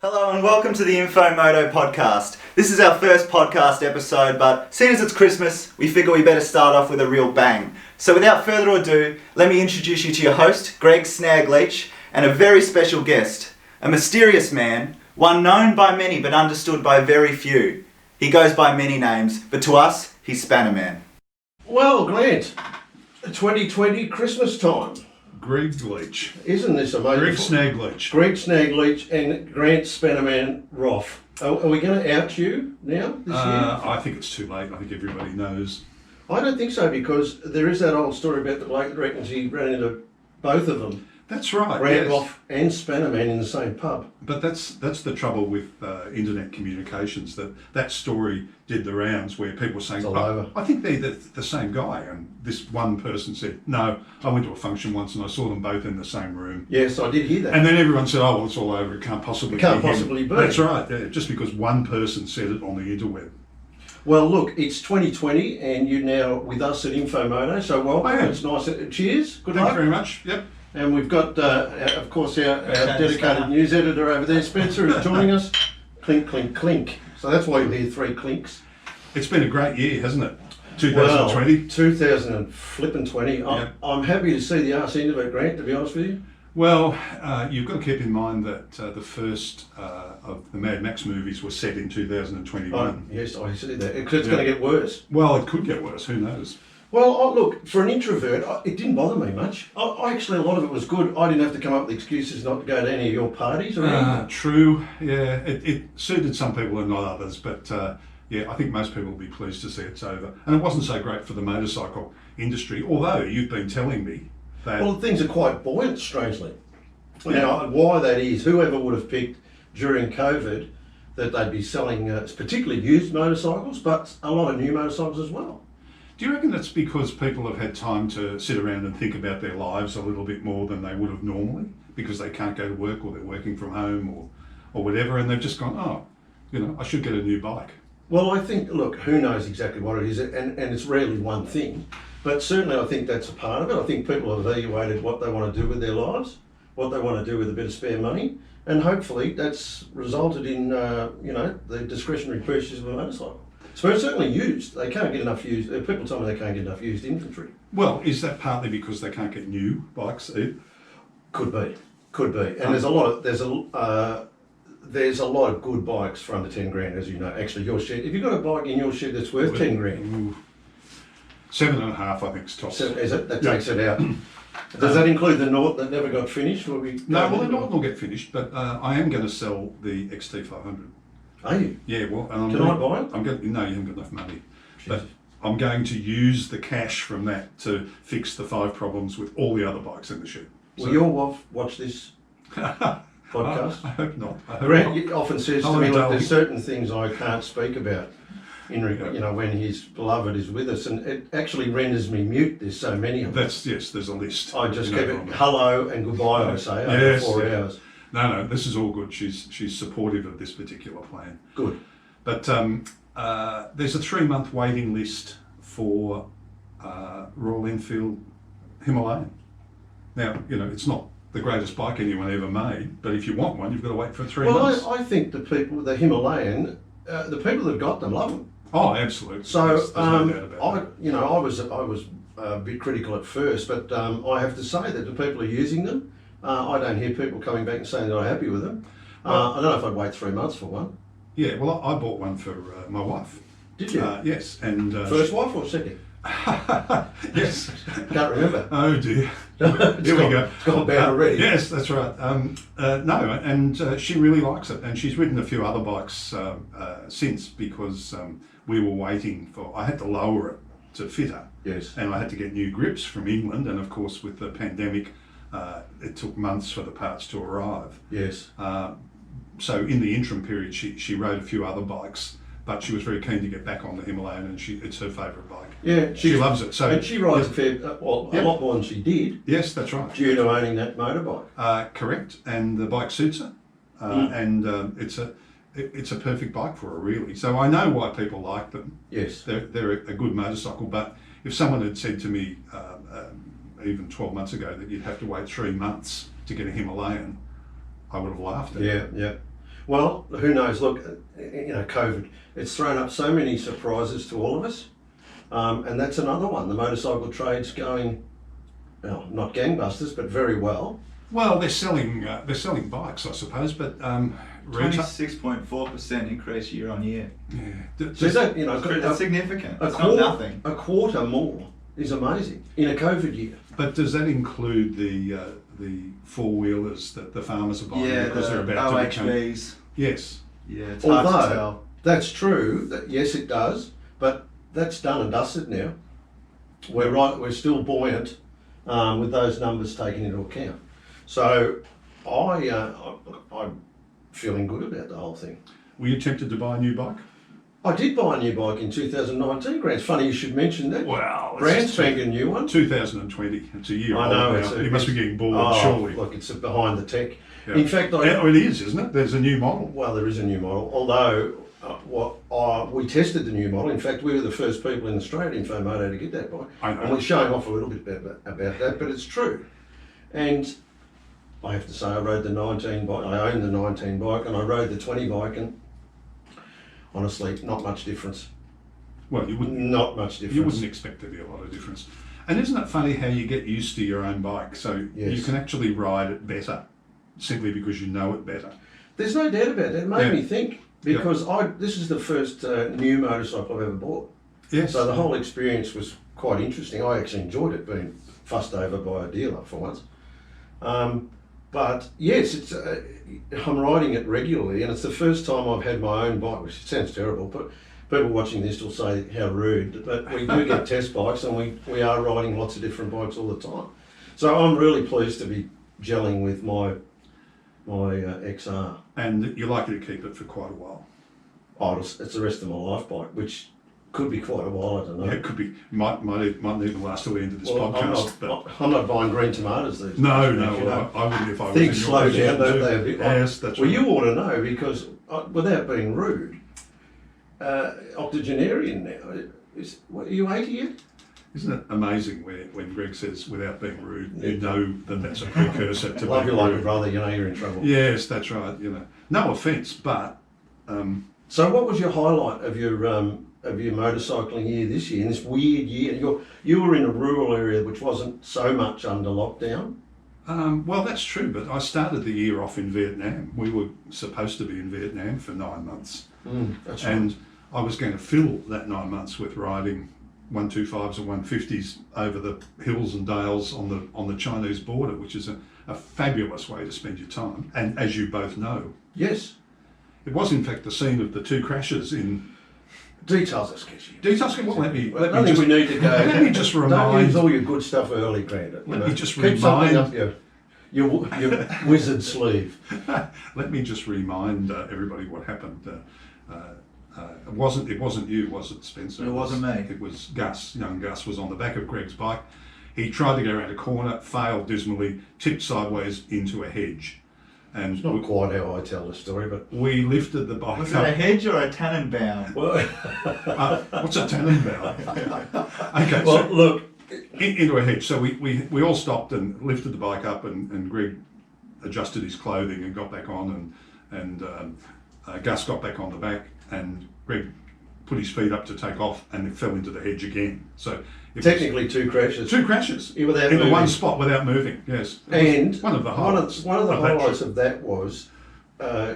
Hello and welcome to the INFO MOTO Podcast. This is our first podcast episode, but seeing as it's Christmas, we figure we better start off with a real bang. So without further ado, let me introduce you to your host, Greg Snag Leach, and a very special guest, a mysterious man, one known by many but understood by very few. He goes by many names, but to us, he's Spannerman. Well, Grant, 2020 Christmas time. Greg Leach. Isn't this amazing? Greg Snag Leach. Greg Snag Leach and Grant Spannerman Roth. Are we going to out you now this year? I think it's too late. I think everybody knows. I don't think so, because there is that old story about the bloke that reckons he ran into both of them. That's right. Grant yes. Roth and Spannerman in the same pub. But that's the trouble with internet communications, that story did the rounds where people were saying, I think they're the same guy. And this one person said, no, I went to a function once and I saw them both in the same room. Yes, I did hear that. And then everyone said, oh, well, it's all over. It can't possibly be him. Be. That's right. Yeah, just because one person said it on the interweb. Well, look, it's 2020 and you're now with us at Info Moto, so welcome. I am. It's nice. Cheers. Good Thank luck. you very much. Yep. And we've got, of course, our dedicated news editor over there, Spencer, is joining us. Clink, clink, clink. So that's why you hear three clinks. It's been a great year, hasn't it? 2020. Well, 2020. Yep. I'm happy to see the arse end of it, Grant, to be honest with you. Well, you've got to keep in mind that the first of the Mad Max movies was set in 2021. Yes, I see that. It's going to get worse. Well, it could get worse. Who knows? Well, look, for an introvert, it didn't bother me much. Actually, a lot of it was good. I didn't have to come up with excuses not to go to any of your parties or anything. True, yeah. It suited some people and not others, but yeah, I think most people will be pleased to see it's over. And it wasn't so great for the motorcycle industry, although you've been telling me that... Well, things are quite buoyant, strangely. Yeah. Now, why that is, whoever would have picked during COVID that they'd be selling particularly used motorcycles, but a lot of new motorcycles as well. Do you reckon it's because people have had time to sit around and think about their lives a little bit more than they would have normally, because they can't go to work or they're working from home or whatever, and they've just gone, I should get a new bike? Well, I think, look, who knows exactly what it is, and it's rarely one thing, but certainly I think that's a part of it. I think people have evaluated what they want to do with their lives, what they want to do with a bit of spare money, and hopefully that's resulted in, the discretionary purchase of a motorcycle. So it's certainly used. They can't get enough used. People tell me they can't get enough used inventory. Well, is that partly because they can't get new bikes either? Could be. And there's a lot of good bikes for under 10 grand, as you know. Actually, your shed. If you've got a bike in your shed that's worth 10 grand, ooh, 7.5, I think, is top. Is it? That takes it out. Does that include the North that never got finished? No, well, the North will get finished, but I am going to sell the XT500. Are you? Yeah, well, Can I buy it? No, you haven't got enough money. Jeez. But I'm going to use the cash from that to fix the 5 problems with all the other bikes in the shed. Will your wife watch this podcast? I hope not. Grant often says to me, look, darling. there's certain things I can't speak about when his beloved is with us, and it actually renders me mute. There's so many of them. There's a list. I just keep it hello and goodbye, I say, over 4 hours. No, this is all good. She's supportive of this particular plan. Good. But there's a 3-month waiting list for Royal Enfield Himalayan. Now, it's not the greatest bike anyone ever made, but if you want one, you've got to wait for 3 months. Well, I think the Himalayan, the people that got them love them. Oh, absolutely. So, there's no doubt about that. I was a bit critical at first, but I have to say that the people are using them. I don't hear people coming back and saying they're not happy with them. I don't know if I'd wait 3 months for one. Yeah, well, I bought one for my wife. Did you? Yes, and first wife or second? Yes. Can't remember. Oh dear. Here we go. It's gone bad already. Yes, that's right. No, and she really likes it, and she's ridden a few other bikes since, because we were waiting I had to lower it to fit her. Yes. And I had to get new grips from England, and of course with the pandemic, it took months for the parts to arrive. Yes. So in the interim period, she rode a few other bikes, but she was very keen to get back on the Himalayan, and it's her favourite bike. Yeah, she loves it. So and she rides a lot more than she did. Yes, that's right. Due to owning that motorbike. Correct, and the bike suits her, and it's a perfect bike for her, really. So I know why people like them. Yes, they're a good motorcycle. But if someone had said to me even 12 months ago that you'd have to wait 3 months to get a Himalayan, I would have laughed at it. Yeah. Well, who knows? Look, COVID, it's thrown up so many surprises to all of us. And that's another one. The motorcycle trade's going, well, not gangbusters, but very well. Well, they're selling bikes, I suppose, but retail. 26.4% increase year on year. Yeah. So that, That's significant. It's quarter, not nothing. a quarter more is amazing in a COVID year. But does that include the four-wheelers that the farmers are buying Yeah, because the they're about to become? OHVs. Yes. Yeah, it's hard to Although tell. that's true, that yes it does, but that's done and dusted now. We're still buoyant with those numbers taken into account. So I'm feeling good about the whole thing. Were you tempted to buy a new bike? I did buy a new bike in 2019, Grant. It's funny you should mention that. Well, Brand spanking new one. 2020. It's a year I old know. now. You must be getting bored, Oh, surely. look, it's behind the tech. Yeah. In fact, Oh, it is, isn't it? There's a new model. well, there is a new model. Although we tested the new model. In fact, we were the first people in Australia, INFO MOTO, to get that bike. I know. And we're showing off a little bit about that, but it's true. And I have to say, I rode the 19 bike. I owned the 19 bike, and I rode the 20 bike, and honestly, not much difference. Well, you wouldn't. Not much difference. You wouldn't expect there to be a lot of difference. And isn't it funny how you get used to your own bike? So Yes. you can actually ride it better simply because you know it better. There's no doubt about that. It made Yeah. me think because this is the first new motorcycle I've ever bought. Yes. So the whole experience was quite interesting. I actually enjoyed it, being fussed over by a dealer for once. But yes, I'm riding it regularly, and it's the first time I've had my own bike, which sounds terrible, but people watching this will say how rude, but we do get test bikes, and we are riding lots of different bikes all the time. So I'm really pleased to be gelling with my XR. And you're likely to keep it for quite a while. Oh, it's the rest of my life bike, which could be quite a while, I don't know. Yeah, it could be, might even last till the end of this podcast. I'm not buying green tomatoes these days. No, you know. I wouldn't if I was Things in your slow position down, don't too. they, a bit? Yes, that's Well, right. you ought to know, because without being rude, octogenarian now. Are you 80 yet? Isn't it amazing when Greg says, without being rude, you know that's a precursor to Love you being like a rude. brother, you know you're in trouble. Yes, that's right. No offence, but So what was your highlight of your motorcycling year this year, in this weird year? You were in a rural area which wasn't so much under lockdown. well, that's true. But I started the year off in Vietnam. We were supposed to be in Vietnam for 9 months, That's right. and I was going to fill that 9 months with riding 125s and 150s over the hills and dales on the Chinese border, which is a fabulous way to spend your time. And as you both know, Yes. it was in fact the scene of the 2 crashes in. Details are sketchy. Details. Well, I don't think we need to go. Let me just Don't remind. use all your good stuff early, Grant. Let me just keep something remind- up your wizard sleeve. Let me just remind everybody what happened. It wasn't you, was it, Spencer? It wasn't me. It was Gus. Young Gus was on the back of Greg's bike. He tried to go around a corner, failed dismally, tipped sideways into a hedge, and Not quite how I tell the story, but we lifted the bike Was it up. a hedge or a Tannenbaum? well, What's a Tannenbaum? Okay, well so look, into a hedge. So we all stopped and lifted the bike up, and Greg adjusted his clothing and got back on, and Gus got back on the back, and Greg put his feet up to take off, and it fell into the hedge again. So it was technically 2 crashes. 2 crashes Yeah, without in the one moving. spot without moving. Yes, It was And one of the highlights. one of the of that highlights trip. of that was,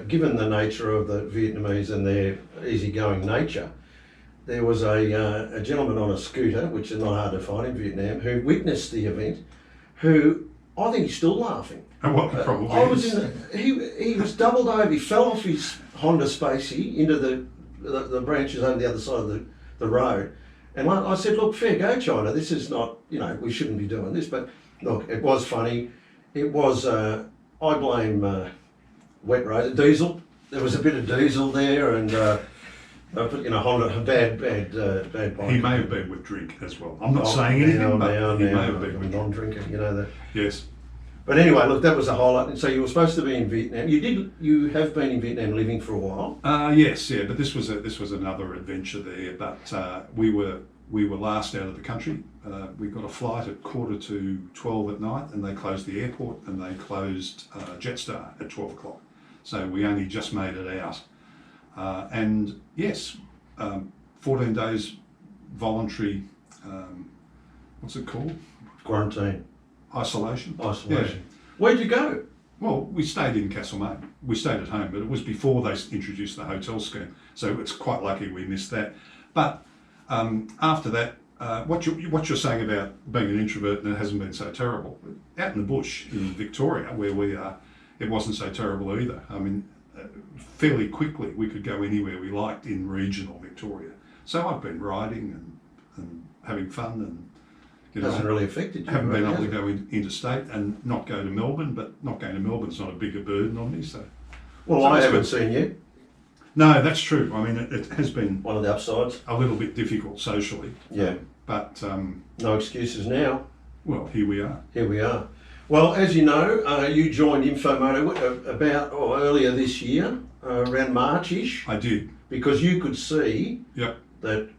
given the nature of the Vietnamese and their easygoing nature, there was a gentleman on a scooter, which is not hard to find in Vietnam, who witnessed the event, who I think he's still laughing. And what he probably I was is. he was doubled over. He fell off his Honda Spacey into the branches over the other side of the road. And I said, look, fair go, China. This is not, we shouldn't be doing this. But look, it was funny. It was, I blame wet road, diesel. There was a bit of diesel there, and Honda, a bad bike. He may have been with drink as well. I'm not saying anything, but he may have been with drink. non-drinker, that. Yes. But anyway, look, that was a highlight. And so you were supposed to be in Vietnam. You have been in Vietnam living for a while. Yes, yeah, but this was another adventure there. But we were last out of the country. We got a flight at 11:45 at night, and they closed the airport, and they closed Jetstar at 12 o'clock. so we only just made it out. And yes, 14 days voluntary, what's it called? Quarantine. Isolation. Isolation. Where'd you go? Well, we stayed in Castlemaine. We stayed at home, but it was before they introduced the hotel scheme, so it's quite lucky we missed that. But after that, what you're saying about being an introvert and it hasn't been so terrible, out in the bush in Victoria, where we are, it wasn't so terrible either. I mean, fairly quickly we could go anywhere we liked in regional Victoria. So I've been riding and having fun, and Hasn't really affected you. Haven't right, been able has to it? go interstate and not go to Melbourne, but not going to Melbourne's not a bigger burden on me. So, Well, so I it's haven't good. seen you. No, that's true. I mean, it has been One of the upsides. a little bit difficult socially. Yeah. But No excuses now. well, here we are. Here we are. Well, as you know, you joined INFO Moto about earlier this year, around March-ish, I did. because you could see Yep. that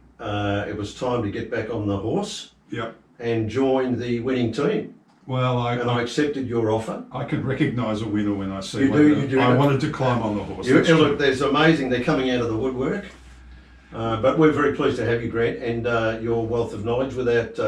it was time to get back on the horse Yep. and join the winning team. Well, And I accepted your offer. I can recognise a winner when I see You one. do, you do. I wanted to climb on the horse. You, that's look, true. there's amazing. They're coming out of the woodwork. But we're very pleased to have you, Grant, and your wealth of knowledge without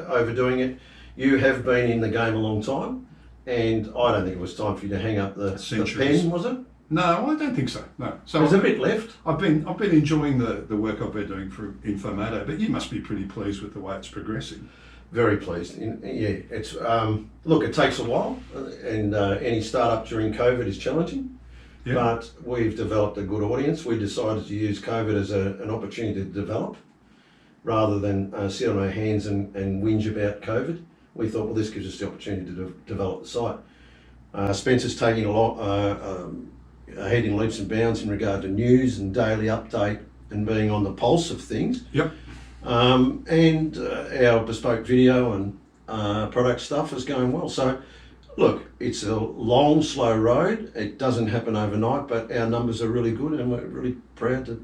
overdoing it. You have been in the game a long time, and I don't think it was time for you to hang up the Centuries. pen, was it? No, I don't think so. No. So There's a bit left. I've been enjoying the work I've been doing for INFO Moto, but you must be pretty pleased with the way it's progressing. Very pleased. Yeah, it's look, it takes a while, and any startup during COVID is challenging. Yeah. But we've developed a good audience. We decided to use COVID as an opportunity to develop, rather than sit on our hands and whinge about COVID. We thought, well, this gives us the opportunity to develop the site. Spencer's taking a lot ahead in leaps and bounds in regard to news and daily update and being on the pulse of things. Yep. And our bespoke video and product stuff is going well. So, look, it's a long, slow road. It doesn't happen overnight, but our numbers are really good, and we're really proud to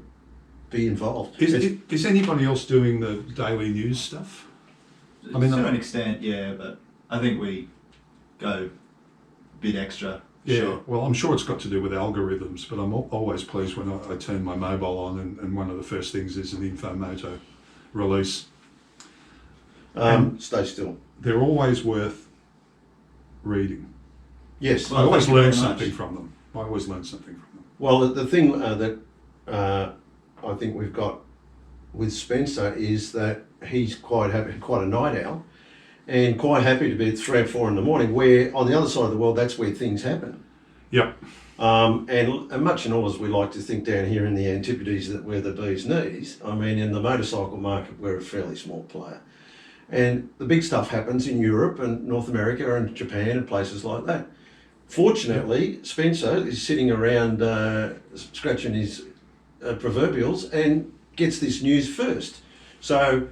be involved. Is anybody else doing the daily news stuff? I mean, to an extent, yeah, but I think we go a bit extra. Yeah, Sure. well, I'm sure it's got to do with algorithms, but I'm always pleased when I turn my mobile on and one of the first things is an INFO Moto release. Stay still. They're always worth reading. Yes. Well, I always thank you learn very something much. from them. I always learn something from them. Well, the thing that I think we've got with Spencer is that he's quite happy, quite a night owl, and quite happy to be at 3 or 4 in the morning, where on the other side of the world, that's where things happen. Yep. And much and all as we like to think down here in the Antipodes that we're the bee's knees, I mean, in the motorcycle market, we're a fairly small player. And the big stuff happens in Europe and North America and Japan and places like that. Fortunately, Spencer is sitting around scratching his proverbials and gets this news first. So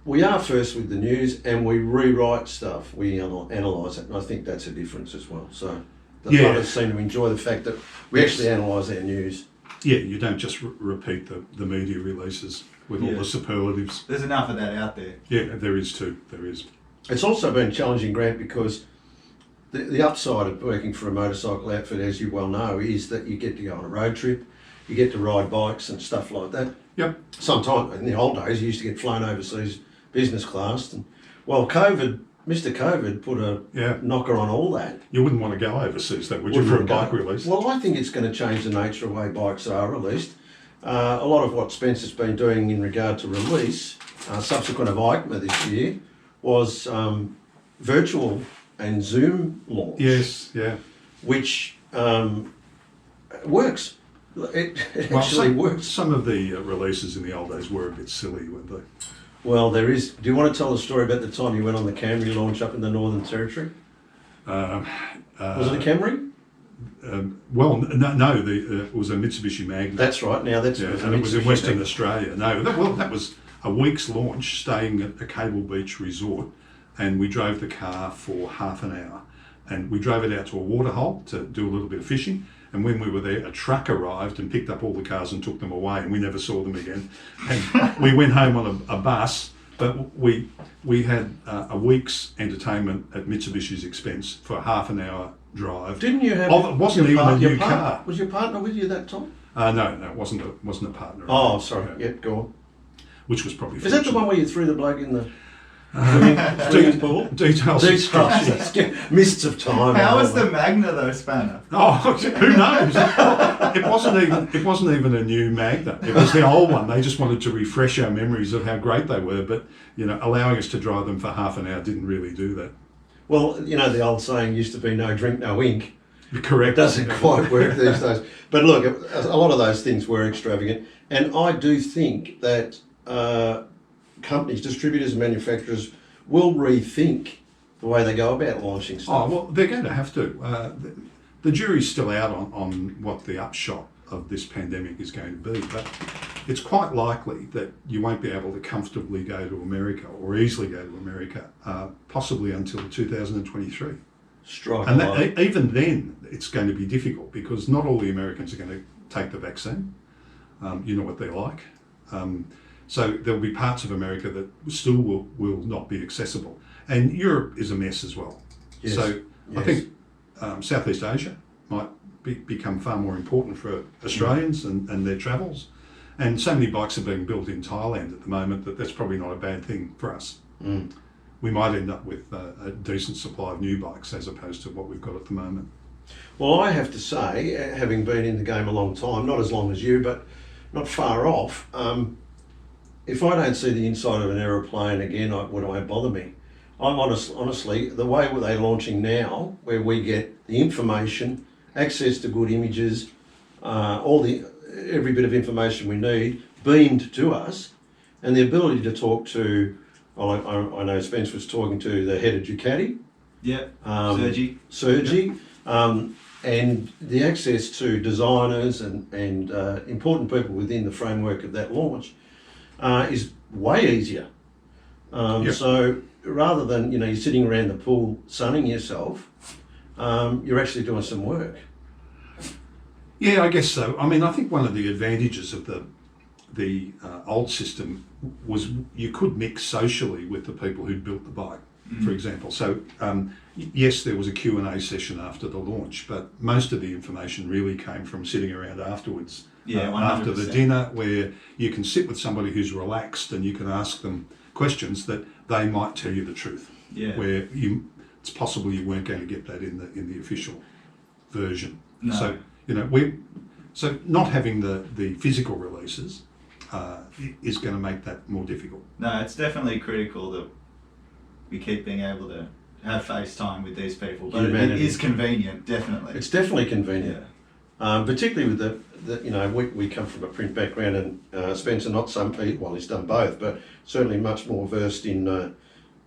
we are first with the news, and we rewrite stuff. We analyse it, and I think that's a difference as well. So the punters seem to enjoy the fact that we actually analyse our news. Yeah, you don't just repeat the media releases with all Yeah. the superlatives. There's enough of that out there. Yeah, there is too. There is. It's also been challenging, Grant, because the upside of working for a motorcycle outfit, as you well know, is that you get to go on a road trip, you get to ride bikes and stuff like that. Yep. Sometimes, in the old days, you used to get flown overseas business class. And, well, Mr. COVID put a Yeah. knocker on all that. You wouldn't want to go overseas, though, would you, Wouldn't for a want bike to go. release? Well, I think it's going to change the nature of the way bikes are released. A lot of what Spencer's been doing in regard to release, subsequent of Arcma this year, was virtual and Zoom launch. Yes, yeah. Which works. It Well, actually works. Some of the releases in the old days were a bit silly, weren't they? Well, there is. Do you want to tell the story about the time you went on the Camry launch up in the Northern Territory? Was it a Camry? Well, no, it was a Mitsubishi Magna. That's right. Now that's Yeah, and it was in Western Australia. No, that was a week's launch, staying at a Cable Beach resort, and we drove the car for half an hour, and we drove it out to a waterhole to do a little bit of fishing. And when we were there, a truck arrived and picked up all the cars and took them away, and we never saw them again. And we went home on a bus, but we had a week's entertainment at Mitsubishi's expense for half an hour drive. Didn't you have? It wasn't even a new car. Was your partner with you that time? No, it wasn't a partner. Oh, sorry. Yeah, go on. Which was probably. Is that the one where you threw the bloke in the swimming pool? Details. Mists of time. How was the Magna though, Spanner? Oh, who knows? It wasn't even a new Magna. It was the old one. They just wanted to refresh our memories of how great they were, but allowing us to drive them for half an hour didn't really do that. Well, the old saying used to be "no drink, no ink." Correct. It doesn't quite work these days. But look, a lot of those things were extravagant, and I do think that companies, distributors, and manufacturers will rethink the way they go about launching stuff. Oh, well, they're going to have to. The jury's still out on what the upshot of this pandemic is going to be, but it's quite likely that you won't be able to comfortably go to America or easily go to America, possibly until 2023. And even then, it's going to be difficult because not all the Americans are going to take the vaccine. You know what they're like. So there'll be parts of America that still will not be accessible. And Europe is a mess as well. Yes. So I think Southeast Asia might become far more important for Australians and their travels. And so many bikes are being built in Thailand at the moment that's probably not a bad thing for us. Mm. We might end up with a decent supply of new bikes as opposed to what we've got at the moment. Well, I have to say, having been in the game a long time, not as long as you, but not far off, if I don't see the inside of an aeroplane again, it won't bother me. I'm honestly, the way they're launching now, where we get the information, access to good images, every bit of information we need beamed to us, and the ability to talk to, I know Spence was talking to the head of Ducati. Yeah, Sergi. And the access to designers and important people within the framework of that launch is way easier. So rather than you're sitting around the pool sunning yourself, you're actually doing some work. Yeah, I guess so. I mean, I think one of the advantages of the old system was you could mix socially with the people who'd built the bike, for example. So yes, there was a Q&A session after the launch, but most of the information really came from sitting around afterwards. Yeah, after the dinner, where you can sit with somebody who's relaxed and you can ask them questions that they might tell you the truth. Yeah. Where it's possible you weren't going to get that in the official version. No. So so not having the physical releases is going to make that more difficult. No, it's definitely critical that we keep being able to have FaceTime with these people, but it is convenient, definitely. It's definitely convenient. Yeah. Particularly with we come from a print background, and Spencer, not some, well, he's done both, but certainly much more versed in the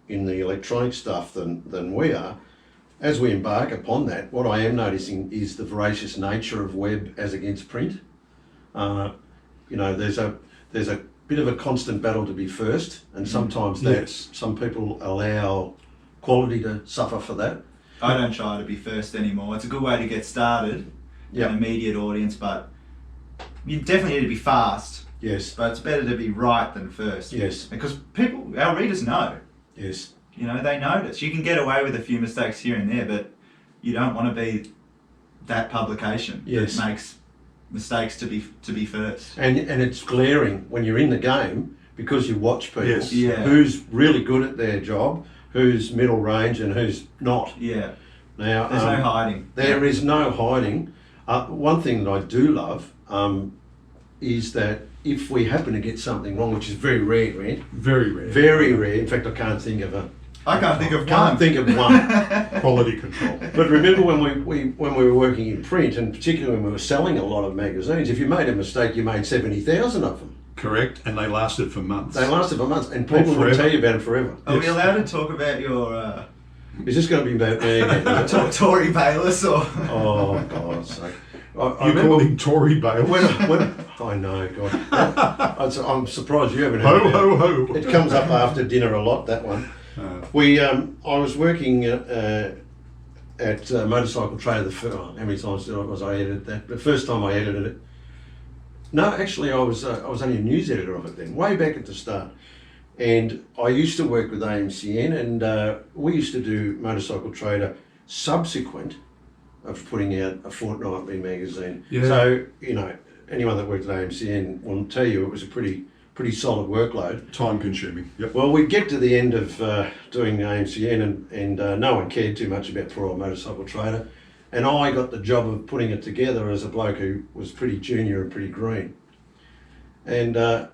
electronic stuff than we are. As we embark upon that, what I am noticing is the voracious nature of web as against print. There's a bit of a constant battle to be first, and sometimes some people allow quality to suffer for that. I don't try to be first anymore. It's a good way to get started, an immediate audience, but you definitely need to be fast. Yes. But it's better to be right than first. Yes. Because our readers know. Yes. They notice. You can get away with a few mistakes here and there, but you don't want to be that publication that makes mistakes to be first. And it's glaring when you're in the game because you watch people who's really good at their job, who's middle range and who's not. Yeah. Now there's no hiding. There is no hiding. One thing that I do love is that if we happen to get something wrong, which is very rare, Grant. Very rare. Very rare. In fact, I can't think of one. Quality control. But remember when we were working in print, and particularly when we were selling a lot of magazines, if you made a mistake, you made 70,000 of them. Correct, and they lasted for months. And people would tell you about it forever. Are we allowed to talk about your... Is this going to be about me again? Tory Bayless or... Oh, God's sake. You call him Tory Bayless? I know, God. I'm surprised you haven't heard Ho, ho, ho. It comes up after dinner a lot, that one. I was working at Motorcycle Trader. How many times was I edited that? The first time I edited it. No, actually, I was only a news editor of it then, way back at the start. And I used to work with AMCN, and we used to do Motorcycle Trader subsequent of putting out a fortnightly magazine. Yeah. So, anyone that worked at AMCN will tell you it was a pretty solid workload. Time consuming. Yep. Well, we get to the end of doing the AMCN and no one cared too much about Poor Old Motorcycle Trader. And I got the job of putting it together as a bloke who was pretty junior and pretty green. And I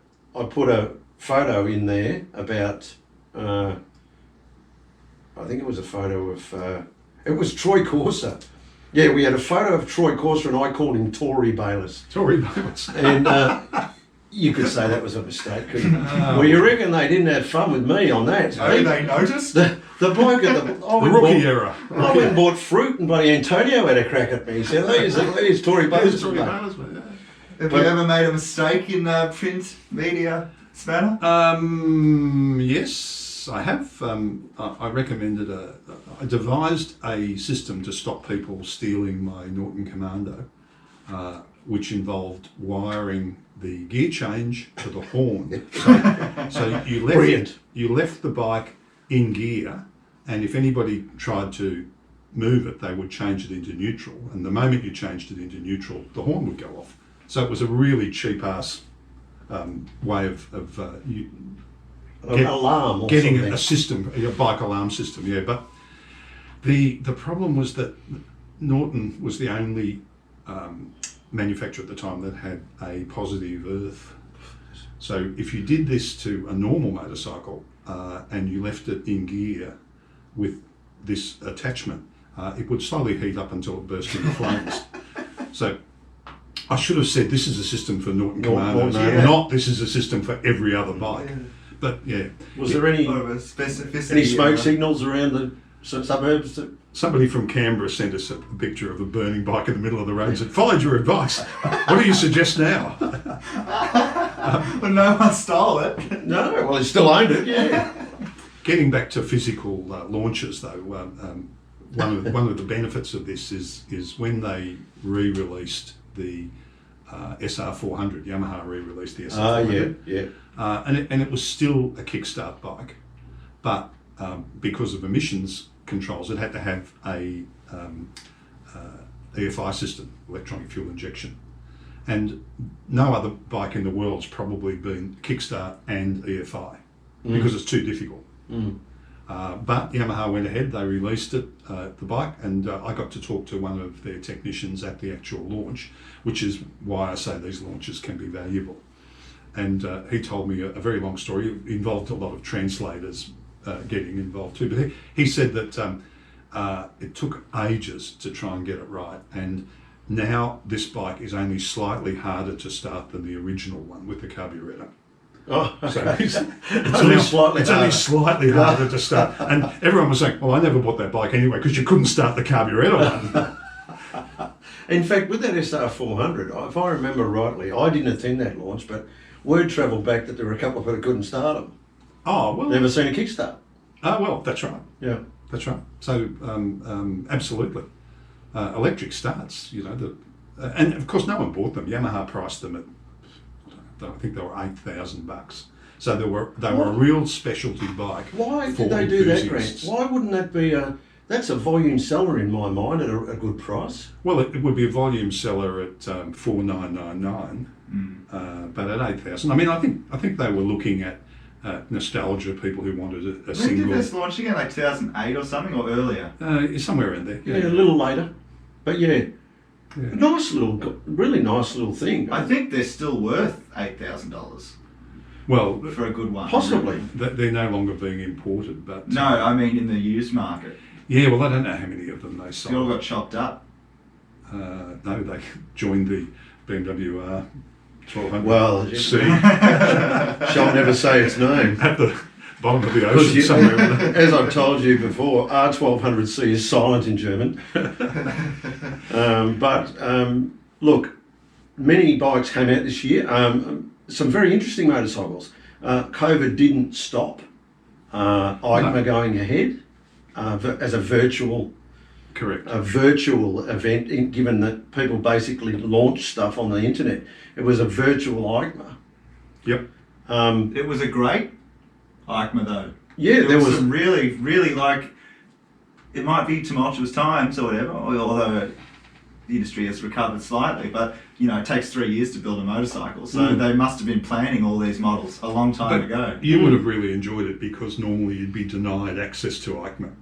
put a photo in there about, I think it was a photo of, it was Troy Corser. Yeah, we had a photo of Troy Corser and I called him Tory Bayless. Tory Bayless. And you could say that was a mistake, couldn't you? Well, you reckon they didn't have fun with me on that? Oh, they noticed? The bloke at the Rookie era. I went and bought fruit and bloody Antonio had a crack at me. He said, there's Tory Bayless. Tory Bayless, mate, yeah. Have you ever made a mistake in print media, Spanner? Yes, I have. I recommended I devised a system to stop people stealing my Norton Commando, which involved wiring the gear change to the horn. So you left the bike in gear, and if anybody tried to move it, they would change it into neutral. And the moment you changed it into neutral, the horn would go off. So it was a really cheap-ass way of alarm or getting something. a system, a bike alarm system, yeah. But the problem was that Norton was the only manufacturer at the time that had a positive earth. So if you did this to a normal motorcycle and you left it in gear with this attachment, it would slowly heat up until it burst into flames. So I should have said this is a system for Norton Commandos, not this is a system for every other bike. Yeah. But yeah. Was there any smoke signals around the suburbs? Somebody from Canberra sent us a picture of a burning bike in the middle of the road and said, followed your advice. What do you suggest now? But no one stole it. No, well, he still owned it, yeah. Getting back to physical launches though, one of the benefits of this is when they re-released the SR400, Yamaha re-released the SR400. And it was still a kickstart bike, but because of emissions controls, it had to have a EFI system, electronic fuel injection. And no other bike in the world's probably been kickstart and EFI because it's too difficult. But Yamaha went ahead, they released it, the bike, and I got to talk to one of their technicians at the actual launch, which is why I say these launches can be valuable. And he told me a very long story. It involved a lot of translators getting involved too, but he said that it took ages to try and get it right, and now this bike is only slightly harder to start than the original one with the carburettor. Oh, okay. So it's only slightly harder to start. And everyone was saying, well, I never bought that bike anyway because you couldn't start the carburettor one. In fact, with that SR400, if I remember rightly, I didn't attend that launch, but word travelled back that there were a couple of people that couldn't start them. Oh, well. Never seen a kickstart. Oh, well, that's right. Yeah. That's right. So, absolutely. Electric starts, and of course no one bought them. Yamaha priced them at, I think they were $8,000. So they were a real specialty bike. Why did they do that, Grant? Why wouldn't that be that's a volume seller in my mind at a good price? Well, it would be a volume seller at $4,999, but at $8,000. I mean, I think they were looking at nostalgia, people who wanted a single. When did this launch again? Like 2008 or something, or earlier? Somewhere in there. Yeah, a little later, but yeah. Really nice little thing. I think they're still worth $8,000. Well, for a good one. Possibly. They're no longer being imported, but no, I mean in the used market. Yeah, well, I don't know how many of them they sold. They all got chopped up. No, they joined the BMW R1200. Well, shall never say its name. At the bottom of the ocean somewhere. As I've told you before, R1200C is silent in German. But look, many bikes came out this year. Some very interesting motorcycles. COVID didn't stop Arcma going ahead as a virtual event, given that people basically launched stuff on the internet. It was a virtual Arcma. Yep. It was a great Arcma though. Yeah, there was some really, really it might be tumultuous times or whatever, although the industry has recovered slightly, but it takes 3 years to build a motorcycle, so they must have been planning all these models a long time ago. You would have really enjoyed it because normally you'd be denied access to Arcma.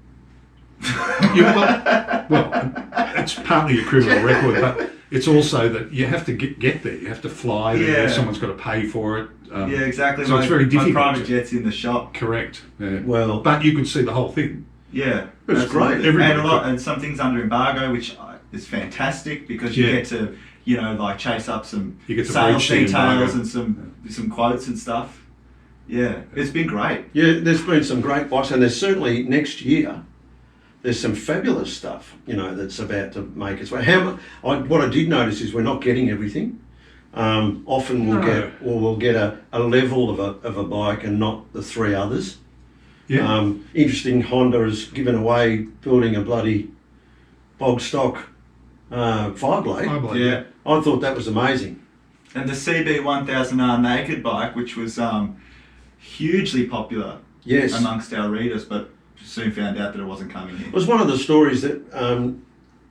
Well, it's partly a criminal record, but it's also that you have to get there. You have to fly there. Yeah. Someone's got to pay for it. Exactly. So it's very difficult. My private jet's in the shop. Correct. Yeah. Well, but you could see the whole thing. Yeah, it's great. And some things under embargo, which is fantastic because you get to chase up some sales details and some quotes and stuff. Yeah, it's been great. Yeah, there's been some great bikes, and there's certainly next year. There's some fabulous stuff, that's about to make its way. What I did notice is we're not getting everything. Often we'll get a level of a bike and not the three others. Yeah. Interesting. Honda has given away building a bloody bog stock Fireblade. Yeah. I thought that was amazing. And the CB1000R naked bike, which was hugely popular amongst our readers, but soon found out that it wasn't coming in. It was one of the stories that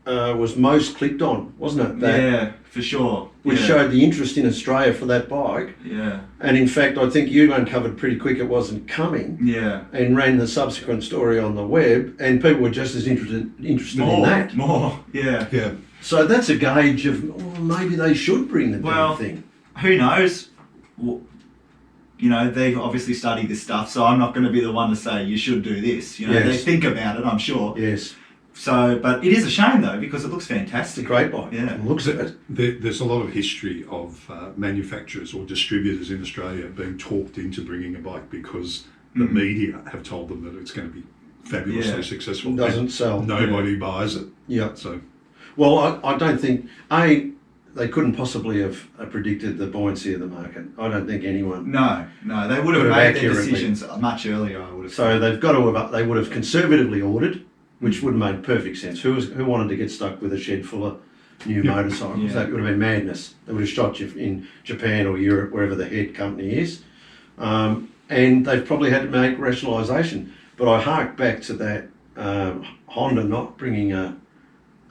was most clicked on, wasn't it? Yeah, for sure. Which showed the interest in Australia for that bike. Yeah. And in fact, I think you uncovered pretty quick it wasn't coming. Yeah. And ran the subsequent story on the web, and people were just as interested in that. More, yeah. Yeah. So that's a gauge of maybe they should bring the damn thing. Who knows? They've obviously studied this stuff, so I'm not going to be the one to say you should do this. They think about it, I'm sure. Yes. So, but it is a shame though, because it looks fantastic. It's a great bike. Yeah. Looks at it. There's a lot of history of manufacturers or distributors in Australia being talked into bringing a bike because the media have told them that it's going to be fabulously successful. It doesn't sell. Nobody buys it. Yeah. So, well, I don't think they couldn't possibly have predicted the buoyancy of the market. I don't think anyone. No, they would have made their decisions much earlier. I would have. So they've got to. They would have conservatively ordered, which would have made perfect sense. Who wanted to get stuck with a shed full of new motorcycles? Yeah. That would have been madness. They would have shot you in Japan or Europe, wherever the head company is, and they've probably had to make rationalisation. But I hark back to that Honda not bringing a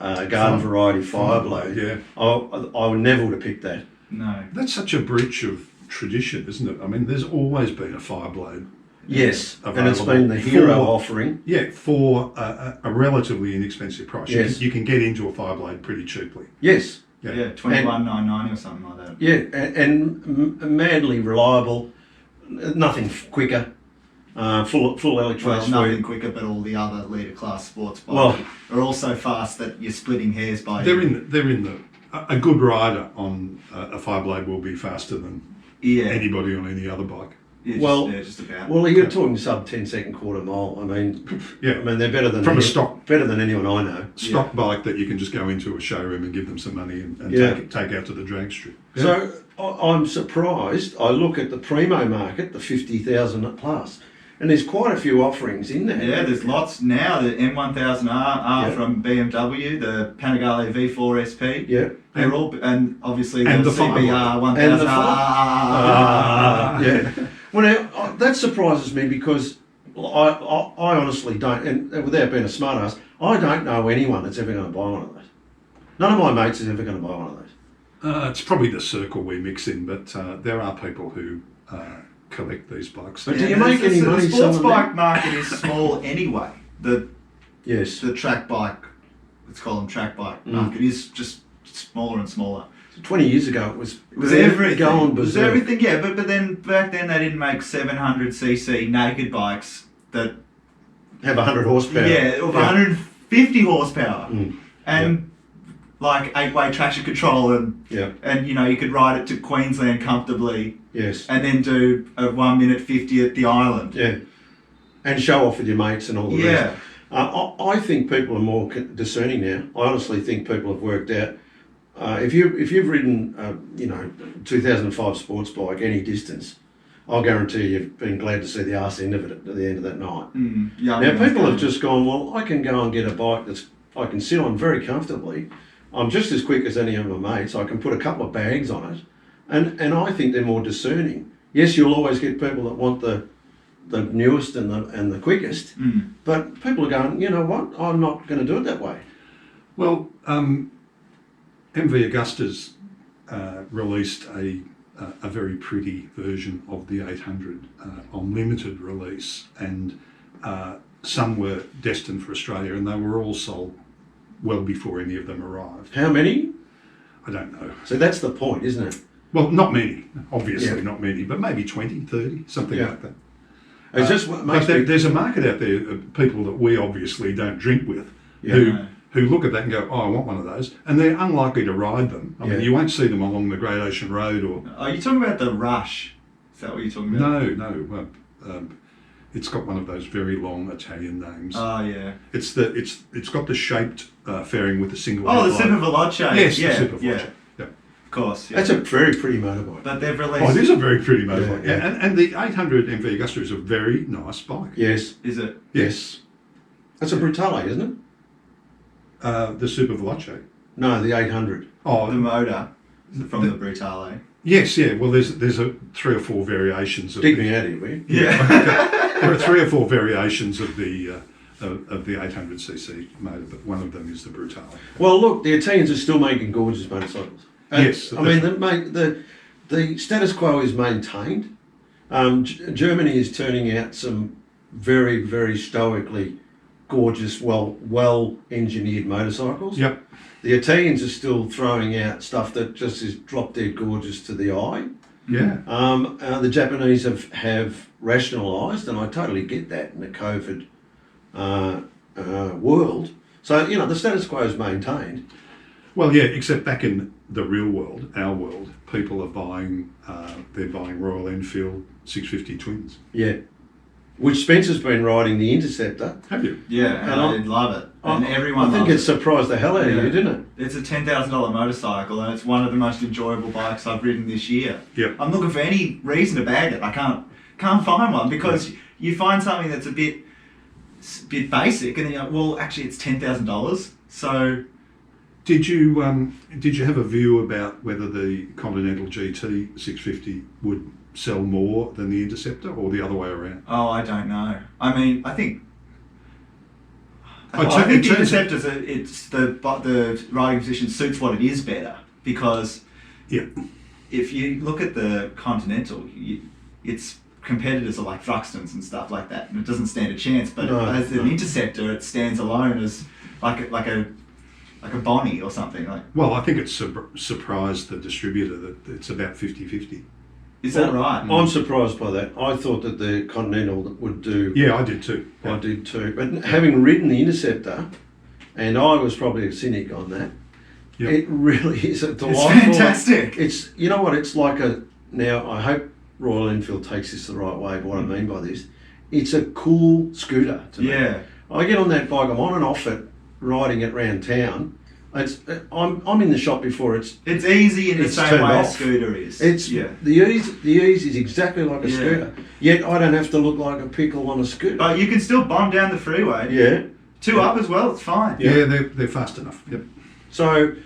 garden variety Fireblade. Yeah. I would never would have picked that. No. That's such a breach of tradition, isn't it? I mean, there's always been a Fireblade. Yes, and it's been the hero offering. Yeah, for a relatively inexpensive price. Yes. You can get into a Fireblade pretty cheaply. Yes. Yeah, 21,990 or something like that. Yeah, and madly reliable, nothing quicker, full electronic Well, suite. nothing quicker, but all the other leader class sports bikes are all so fast that you're splitting hairs by. They're in the. A good rider on a Fireblade will be faster than anybody on any other bike. Yeah, just about. Well, you're talking sub 10-second quarter mile. I mean, they're better than better than anyone I know. Stock bike that you can just go into a showroom and give them some money and take out to the drag strip. Yeah. So I'm surprised. I look at the primo market, the 50,000 plus, and there's quite a few offerings in there. Yeah, there's lots now. The M1000R from BMW, the Panigale V4 SP. Yeah. They're all, and obviously the And CBR 1000R. Yeah. Well, now, that surprises me because I honestly don't, and without being a smartass, I don't know anyone that's ever going to buy one of those. None of my mates is ever going to buy one of those. It's probably the circle we mix in, but there are people who collect these bikes. But do you make any money? The sports bike market is small anyway. The track bike, let's call them track bike market, is just smaller and smaller. 20 years ago, it was everything. Going berserk. It was everything, yeah. But then back then they didn't make 700cc naked bikes that have 100 horsepower. Yeah, of 150 horsepower, and like 8-way traction control, and you could ride it to Queensland comfortably. Yes. And then do a 1 minute 50 at the island. Yeah. And show off with your mates and all the rest. I think people are more discerning now. I honestly think people have worked out. If you've ridden 2005 sports bike any distance, I'll guarantee you've been glad to see the arse end of it at the end of that night. Now people have just gone, well, I can go and get a bike that I can sit on very comfortably. I'm just as quick as any of my mates. I can put a couple of bags on it, and I think they're more discerning. Yes, you'll always get people that want the the newest and the quickest. But people are going, you know what? I'm not going to do it that way. Well, MV Agusta's released a very pretty version of the 800 on limited release, and some were destined for Australia, and they were all sold well before any of them arrived. How many? I don't know. So that's the point, isn't it? Well, not many, obviously not many, but maybe 20, 30, something like that. It's just what makes But there's a market out there of people that we obviously don't drink with who look at that and go, oh, I want one of those, and they're unlikely to ride them. I mean, you won't see them along the Great Ocean Road or... Are you talking about the Rush? Is that what you're talking about? No. It's got one of those very long Italian names. Oh, yeah. It's got the shaped fairing with the single... Oh, the Super Veloce. Yes, the Super Veloce. Yeah. Yeah. Of course. Yeah. That's a very pretty motorbike. But they've released... Oh, it is a very pretty motorbike. Yeah. And the 800 MV Agusta is a very nice bike. Yes. Is it? Yes. That's a Brutale, isn't it? The Super Veloce. No, the 800. Oh, The motor from the Brutale. yes, yeah. Well, there's 3 or 4 variations of Dig me out here, will you? Yeah. There are 3 or 4 variations of the 800cc motor, but one of them is the Brutale. Well, look, the Italians are still making gorgeous motorcycles. Yes, I mean, the status quo is maintained. Germany is turning out some very, very stoically gorgeous, well-engineered motorcycles. Yep. The Italians are still throwing out stuff that just is drop dead gorgeous to the eye. Yeah. The Japanese have rationalised, and I totally get that in the COVID world. So, the status quo is maintained. Well, yeah, except back in the real world, our world, people are buying Royal Enfield 650 twins. Yeah. Which Spencer's been riding the Interceptor. Have you? Yeah, and I love it. And everyone I think loves it surprised the hell out of you, didn't it? It's a $10,000 motorcycle, and it's one of the most enjoyable bikes I've ridden this year. Yep. I'm looking for any reason to bag it. I can't find one, because you find something that's a bit basic, and then you're like, well, actually, it's $10,000. So, Did you have a view about whether the Continental GT 650 would sell more than the Interceptor, or the other way around? oh, I don't know. I mean, I think I the think Interceptor's the riding position suits what it is better, because if you look at the Continental, its competitors are like Thruxtons and stuff like that, and it doesn't stand a chance. But as an Interceptor, it stands alone as like a Bonnie or something. Well, I think it's surprised the distributor that it's about 50-50. Is that right? I'm surprised by that. I thought that the Continental would do... Yeah, I did too. I did too. But having ridden the Interceptor, and I was probably a cynic on that, it really is a delightful... It's fantastic. It's, you know what, it's like now, I hope Royal Enfield takes this the right way, but what I mean by this, it's a cool scooter to me. Yeah. I get on that bike, I'm on and off it, riding it round town. I'm in the shop before it's easy in the same turned way a off. scooter is. The ease is exactly like a scooter. Yet I don't have to look like a pickle on a scooter. But you can still bomb down the freeway. Yeah. 2 up as well, it's fine. Yeah, they're fast enough. Yep. So,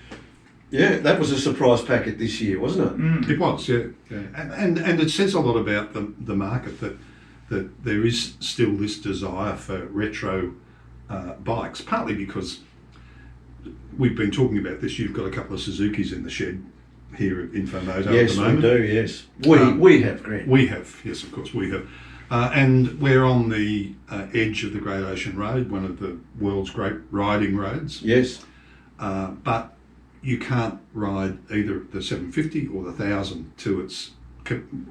yeah, that was a surprise packet this year, wasn't it? It was, yeah. And it says a lot about the market that there is still this desire for retro bikes, partly because we've been talking about this. You've got a couple of Suzukis in the shed here at INFO Moto at the moment. Yes, we do, yes. We have, Grant. We have, yes, of course, we have. And we're on the edge of the Great Ocean Road, one of the world's great riding roads. Yes. But you can't ride either the 750 or the 1000 to its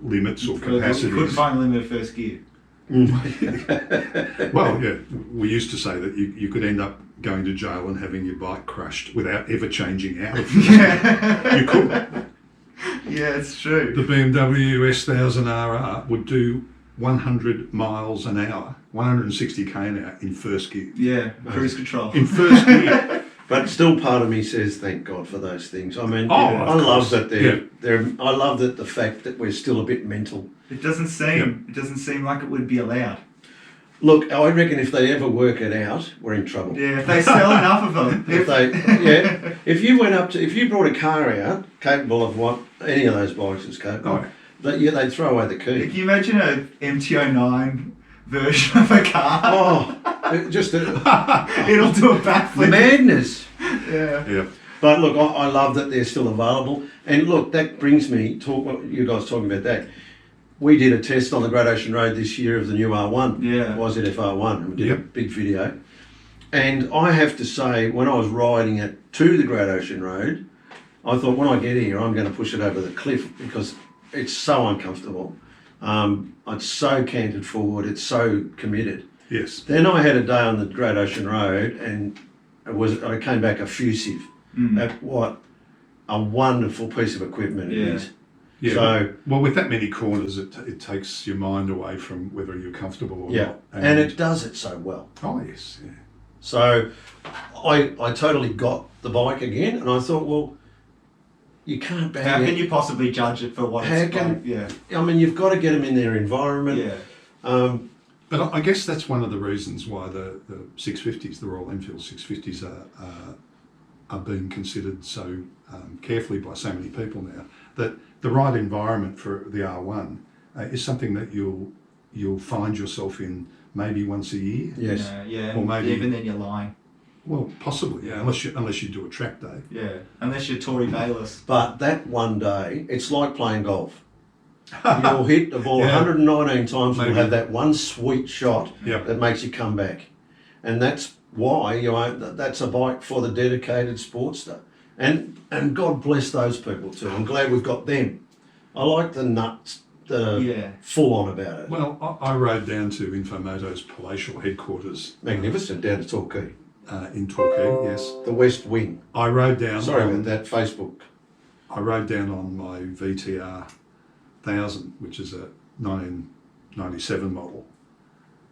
limits or capacities. You couldn't find a limited first gear. Well, yeah, we used to say that you could end up going to jail and having your bike crushed without ever changing out of it. You could. Yeah, it's true. The BMW S1000RR would do 100 miles an hour, 160 k an hour in first gear. Yeah, cruise control. In first gear. But still, part of me says, "Thank God for those things." I mean, I love that they're. I love that the fact that we're still a bit mental. It doesn't seem like it would be allowed. Look, I reckon if they ever work it out, we're in trouble. Yeah, if they sell enough of them. If you brought a car out capable of what any of those bikes is capable, they'd throw away the key. Can you imagine a MT-09 version of a car. Oh, just It'll do a backflip. madness. Yeah. Yeah. But look, I love that they're still available. And look, that brings me, you guys talking about that. We did a test on the Great Ocean Road this year of the new R1, Yeah. YZF-R1, and we did a Yep. big video. And I have to say, when I was riding it to the Great Ocean Road, I thought, when I get here, I'm going to push it over the cliff because it's so uncomfortable. It's so canted forward, it's so committed. Yes. Then I had a day on the Great Ocean Road and I came back effusive at what a wonderful piece of equipment it Yeah. is. Yeah. So, well, with that many corners, it takes your mind away from whether you're comfortable or yeah, not. and it does it so well. Oh yes. Yeah. So I totally got the bike again and I thought, well, you can't bang How it. can you possibly judge it for what How it's can- like? Yeah. I mean, you've got to get them in their environment. Yeah. But I guess that's one of the reasons why the 650s, the Royal Enfield 650s, are being considered so carefully by so many people now. That the right environment for the R1 is something that you'll find yourself in maybe once a year. Yes. Yeah. Or maybe- Even then you're lying. Well, possibly, yeah, unless you do a track day. Yeah. Unless you're Tory Bayless. But that one day, it's like playing golf. You'll hit the ball Yeah. 119 times, Maybe. you'll have that one sweet shot Yep. that makes you come back. And that's why that's a bike for the dedicated sportster. And God bless those people too. I'm glad we've got them. I like the nuts, Yeah. full on about it. Well, I rode down to INFO MOTO's palatial headquarters Magnificent down to Torquay. in Torquay, yes. The West Wing. I rode down. Sorry on, about that, Facebook. I rode down on my VTR 1000, which is a 1997 model,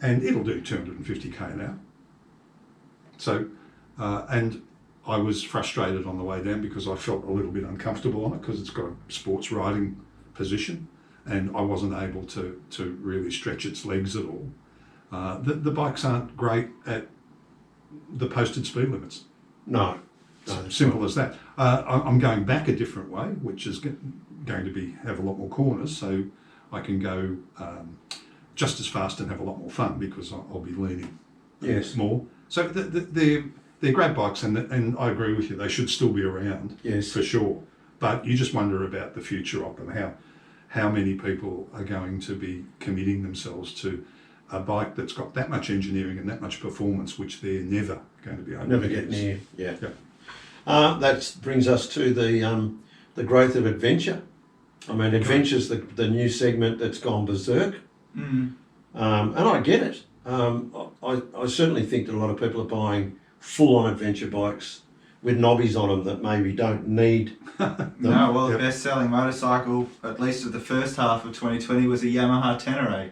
and it'll do 250k an hour. So, and I was frustrated on the way down because I felt a little bit uncomfortable on it because it's got a sports riding position, and I wasn't able to really stretch its legs at all. The bikes aren't great at the posted speed limits. No. Simple as that. I'm going back a different way, which is going to have a lot more corners, so I can go just as fast and have a lot more fun because I'll be leaning Yes. more. So they're great bikes, and I agree with you. They should still be around, Yes. for sure. But you just wonder about the future of them. How many people are going to be committing themselves to a bike that's got that much engineering and that much performance, which they're never going to be able Never to get use. near. Yeah. Yeah. That brings us to the growth of adventure. I mean, adventure's the new segment that's gone berserk, and I get it. I certainly think that a lot of people are buying full-on adventure bikes with knobbies on them that maybe don't need. No, well, Yep. the best-selling motorcycle, at least of the first half of 2020, was a Yamaha Tenere,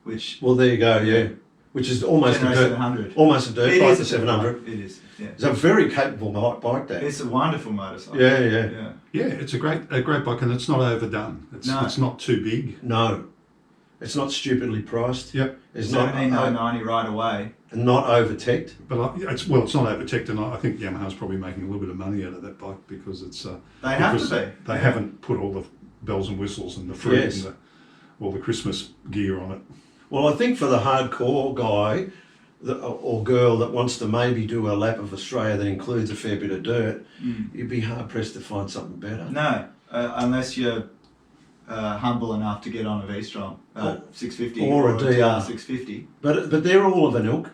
which Well, there you go. Yeah, which is almost a Tenere dirt, 700. almost a dirt It bike. is The a 700. It is. Yeah. It's a very capable bike. That. It's a wonderful motorcycle. Yeah, yeah. Yeah. Yeah, it's a great bike, and it's not overdone. It's not too big. No, it's not stupidly priced. Yep. It's not 17,990 right away. not overtech. But it's not overtech, and I think Yamaha's probably making a little bit of money out of that bike because it's. They have because to be. They Yeah. haven't put all the bells and whistles and the fruit Yes. and all the Christmas gear on it. Well, I think for the hardcore guy or girl that wants to maybe do a lap of Australia that includes a fair bit of dirt, you'd be hard pressed to find something better. No, unless you're humble enough to get on a V-Strom 650 or a DR. 650. But they're all of an ilk.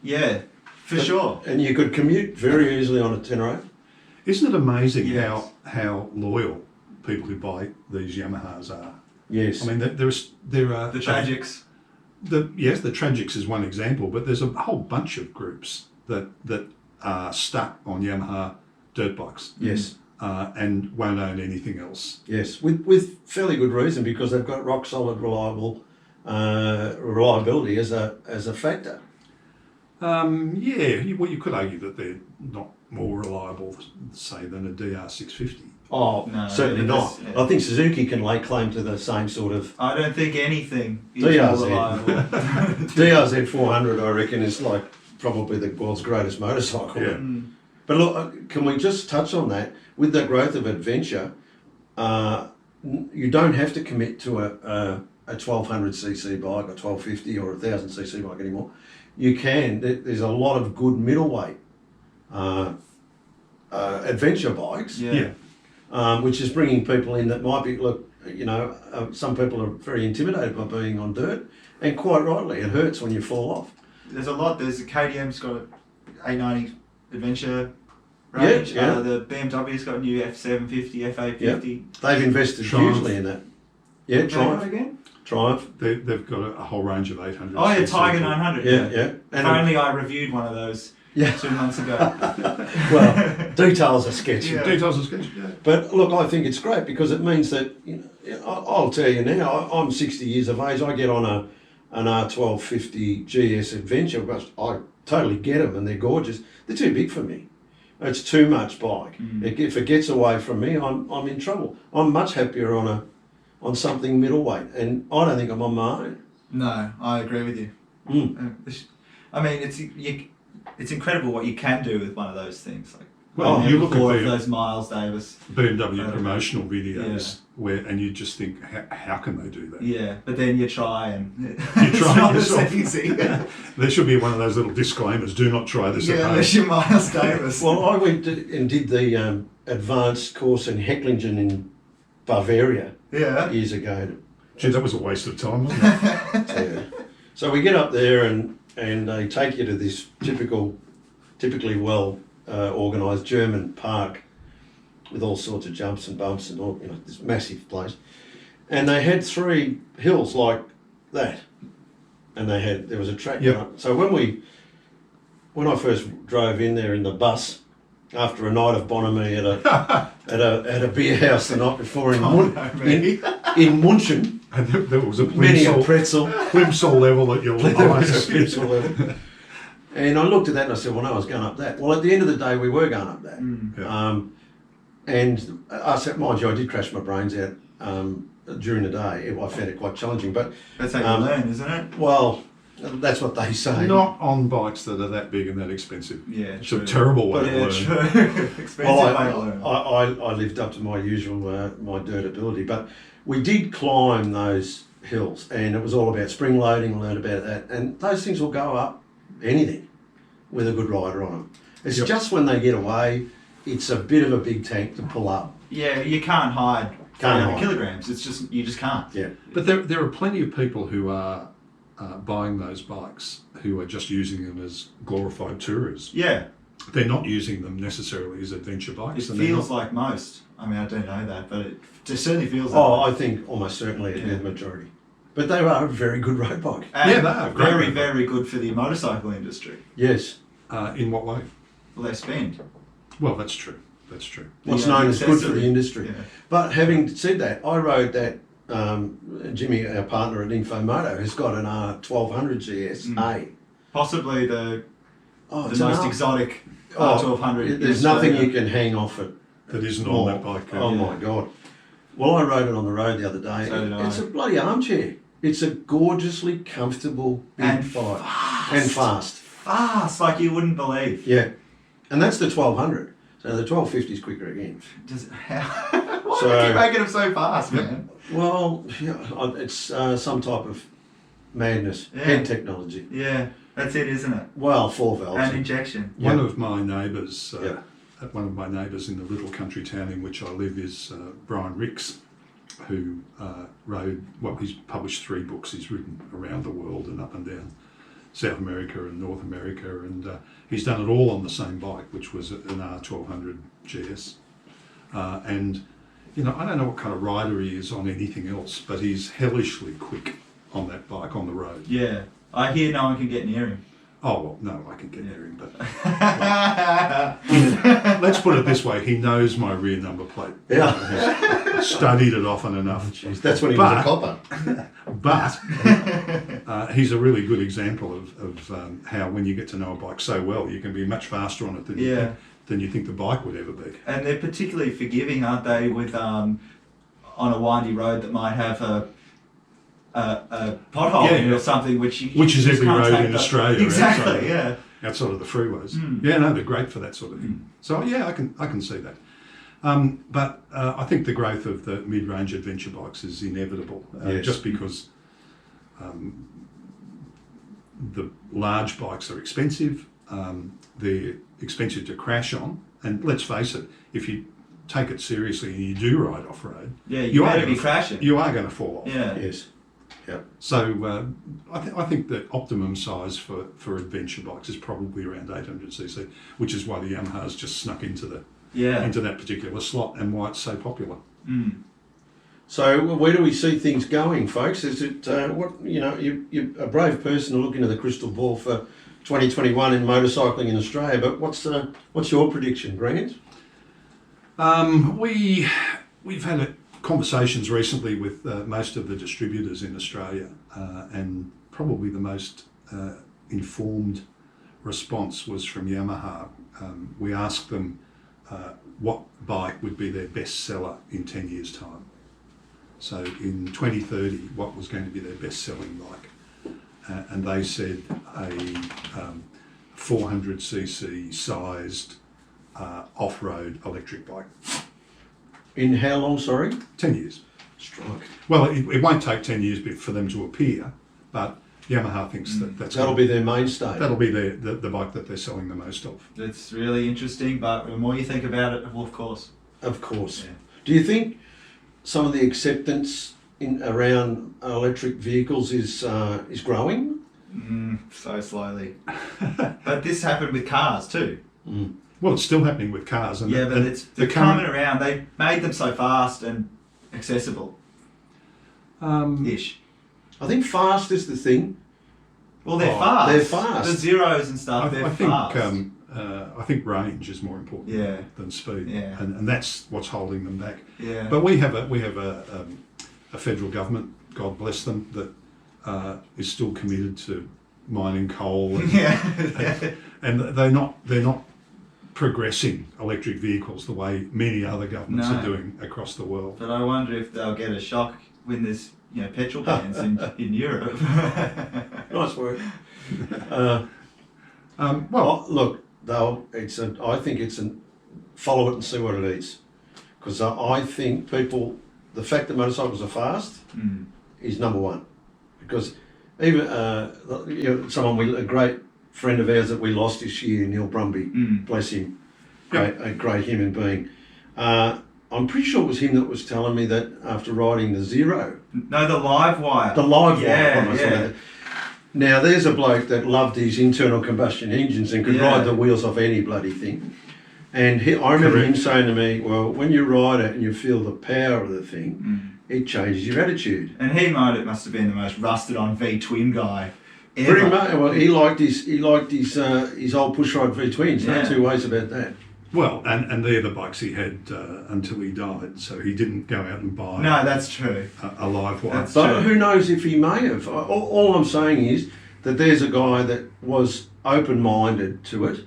Yeah, for sure. And you could commute very easily on a Tenere. Isn't it amazing Yes. how loyal people who buy these Yamahas are? Yes. I mean, there are The Tragics. The Tragics is one example, but there's a whole bunch of groups that are stuck on Yamaha dirt bikes. Yes. And won't own anything else. Yes. With fairly good reason because they've got rock solid reliability as a factor. You could argue that they're not more reliable, say, than a DR650. Oh, No, certainly not. that's- yeah. I think Suzuki can lay claim to the same sort of I don't think anything is DRZ. more reliable. DRZ400. I reckon is like probably the world's greatest motorcycle. Yeah. But look, can we just touch on that? With the growth of adventure, you don't have to commit to a a 1200cc bike, a 1250 or a 1000cc bike anymore, you can. There's a lot of good middleweight adventure bikes, which is bringing people in that might be, some people are very intimidated by being on dirt, and quite rightly, it hurts when you fall off. There's a lot. There's a KTM's got an 890 adventure range. The BMW's got a new F750, F850. They've invested hugely in that. Yeah, Triumph again. Triumph. They've got a whole range of 800. Oh yeah, Tiger 900. Yeah. And only I reviewed one of those 2 months ago. Well, details are sketchy. Yeah. Details are sketchy. Yeah. But look, I think it's great because it means that I'll tell you now. I'm 60 years of age. I get on an R1250 GS Adventure, but I totally get them, and they're gorgeous. They're too big for me. It's too much bike. If it gets away from me, I'm in trouble. I'm much happier on something middleweight, and I don't think I'm on my own. No, I agree with you. I mean, it's incredible what you can do with one of those things. Like, well, you look at those Miles Davis BMW promotional videos and you just think, how can they do that? Yeah, but then you try and it's not as easy. There should be one of those little disclaimers: do not try this at home. Unless you're Miles Davis. Well, I went and did the advanced course in Hecklingen in Bavaria years ago. Gee, that was a waste of time, wasn't it? So we get up there and they take you to this typically well organised German park with all sorts of jumps and bumps and all, this massive place. And they had 3 hills like that, and there was a track. So when I first drove in there in the bus after a night of bonhomie at a beer house the night before in Munchen. And there was a many a pretzel level that you'll pretzel level. And I looked at that and I said, well, no, I was going up that. Well, at the end of the day, we were going up that. And I said, mind you, I did crash my brains out during the day. I found it quite challenging. But that's how you learn, isn't it? Well, that's what they say. Not on bikes that are that big and that expensive. Yeah, it's true. A terrible way to learn. True. Expensive way to learn. I lived up to my usual, my dirt ability. But we did climb those hills, and it was all about spring loading. I learned about that. And those things will go up anything with a good rider on them. It's just when they get away, it's a bit of a big tank to pull up. Yeah, you can't hide 300 kilograms. It's just, you just can't. Yeah. But there are plenty of people who are buying those bikes who are just using them as glorified tourers. Yeah. They're not using them necessarily as adventure bikes. It feels like most. I mean, I don't know that, but it certainly feels like I think almost certainly it'd be the majority. But they are a very good road bike. And they are. Very, very good for the motorcycle industry. Yes. In what way? Well, they spend. Well, that's true. That's true. What's known as good for the industry. Yeah. But having said that, I rode that, Jimmy, our partner at INFO Moto, has got an R1200 GS Possibly the most exotic Oh, R1200. There's nothing you can hang off it. That isn't on that bike. Oh my God. Well, I rode it on the road the other day. It's a bloody armchair. It's a gorgeously comfortable big bike. And fast. Fast, like you wouldn't believe. Yeah. And that's the 1200. So the 1250 is quicker again. Why do you keep making them so fast, man? Well, it's some type of madness. Head technology. Yeah, that's it, isn't it? Well, 4 valves. And injection. One of my neighbours, one of my neighbours in the little country town in which I live is Brian Ricks, who he's published 3 books. He's ridden around the world and up and down South America and North America, and he's done it all on the same bike, which was an R1200 GS. And I don't know what kind of rider he is on anything else, but he's hellishly quick on that bike on the road. Yeah, I hear no one can get near him. Oh, well, no, I can get near him, but let's put it this way, he knows my rear number plate. Yeah. He's studied it often enough. Jeez, that's when he was a copper. But he's a really good example of how when you get to know a bike so well, you can be much faster on it than you think the bike would ever be. And they're particularly forgiving, aren't they, with on a windy road that might have a pothole in it or something, which is every road in Australia. Exactly, outside of the freeways. Yeah, no, they're great for that sort of thing. So yeah, I can see that. But I think the growth of the mid-range adventure bikes is inevitable, just because the large bikes are expensive. They're expensive to crash on, and let's face it, if you take it seriously and you do ride off-road, you better be crashing. You are going to fall off. Yeah. Yes. Yep. So I think the optimum size for adventure bikes is probably around 800cc, which is why the Yamaha's just snuck into that particular slot and why it's so popular. Mm. So where do we see things going, folks? Is it you're a brave person to look into the crystal ball for 2021 in motorcycling in Australia, but what's your prediction, Grant? We've had conversations recently with most of the distributors in Australia, and probably the most informed response was from Yamaha. We asked them what bike would be their best seller in 10 years' time. So in 2030, what was going to be their best selling bike? And they said a 400cc sized off-road electric bike. In how long, sorry? 10 years. Strike. Well, it won't take 10 years for them to appear, but Yamaha thinks that'll be their mainstay. That'll be the bike that they're selling the most of. It's really interesting, but the more you think about it, well, of course. Of course. Yeah. Do you think some of the acceptance around electric vehicles is growing? So slowly. But this happened with cars too. Mm. Well, it's still happening with cars. And they're coming around. They've made them so fast and accessible. Ish. I think fast is the thing. Well, they're fast. They're fast. The zeros and stuff, they're fast. I think range is more important than speed, and that's what's holding them back. Yeah. But we have a federal government, God bless them, that is still committed to mining coal, and they're not progressing electric vehicles the way many other governments are doing across the world. But I wonder if they'll get a shock when there's petrol bans in Europe. Nice work. Well, look, I think it's follow it and see what it is, because I think the fact that motorcycles are fast is number one, because even a great friend of ours that we lost this year, Neil Brumby, bless him, a great human being. I'm pretty sure it was him that was telling me that after riding the Zero. No, the Livewire. The Livewire. Yeah. Now, there's a bloke that loved his internal combustion engines and could ride the wheels off any bloody thing. And I remember him saying to me, well, when you ride it and you feel the power of the thing, it changes your attitude. And he must have been the most rusted on V-twin guy ever. Pretty much. Well, he liked his old pushrod V-twins. No two ways about that. Well, and they're the bikes he had until he died, so he didn't go out and buy. No, that's true. A Livewire. But who knows if he may have? All I'm saying is that there's a guy that was open-minded to it.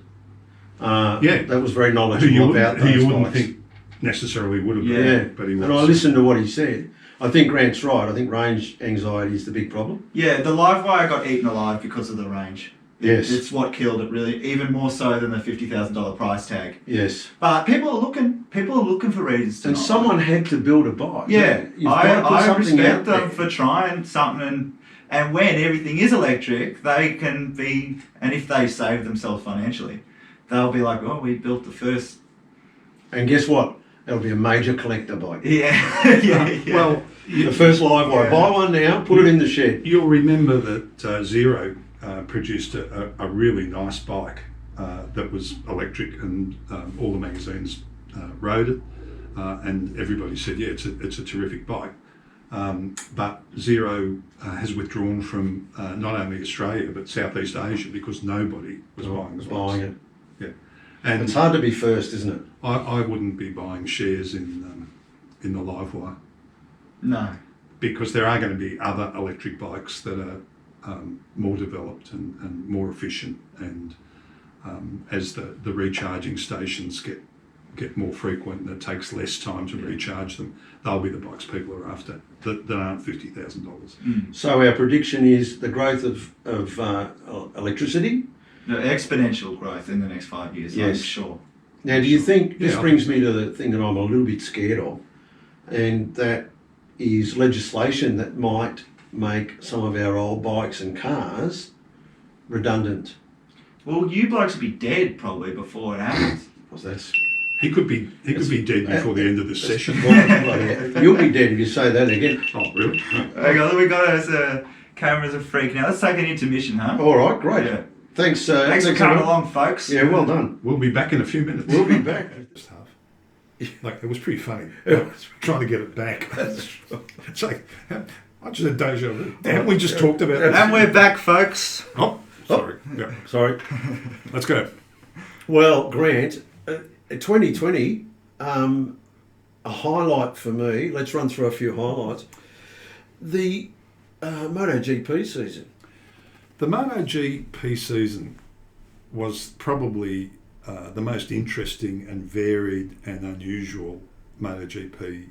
That was very knowledgeable about those who you wouldn't bikes. think necessarily would have been, but he was. And I listened to what he said. I think Grant's right. I think range anxiety is the big problem. Yeah, the Livewire got eaten alive because of the range. Yes. It's what killed it, really, even more so than the $50,000 price tag. Yes. But people are looking for reasons to. And someone had to build a bike. Yeah, I respect them there. for trying something, and when everything is electric, they can be, and if they save themselves financially, they'll be like, oh, we built the first. And guess what? It'll be a major collector bike. Yeah. Well, the first Livewire. Buy one now, put it in the shed. You'll remember that Zero produced a really nice bike that was electric, and all the magazines rode it, and everybody said, yeah, it's a terrific bike. But Zero has withdrawn from not only Australia but Southeast Asia because nobody was buying the bikes. it. Yeah, and it's hard to be first, isn't it? I wouldn't be buying shares in the Livewire. No. Because there are going to be other electric bikes that are more developed and more efficient, and as the recharging stations get more frequent and it takes less time to recharge them, they'll be the bikes people are after that aren't $50,000. So our prediction is the growth of electricity. No, exponential growth in the next 5 years, Yes. I'm sure. Now, do you think, this Yeah, brings me to the thing that I'm a little bit scared of, and that is legislation that might make some of our old bikes and cars redundant. Well, you blokes will be dead probably before it happens. Because that's... He could be dead before the end of this session. You'll be dead if you say that again. Oh, really? Hang on, we got us cameras are freaking out. Let's take an intermission, huh? All right, great. Yeah. Thanks. Thanks for coming along, folks. Yeah, well done. We'll be back in a few minutes. We'll be back. Like, it was pretty funny. Like, trying to get it back. It's like, I just had deja vu. Haven't we just talked about this? And we're back, folks. Oh, sorry. Yeah. Sorry. Let's go. Well, Grant, 2020, a highlight for me. Let's run through a few highlights. The Moto GP season. The Moto GP season was probably the most interesting and varied and unusual Moto GP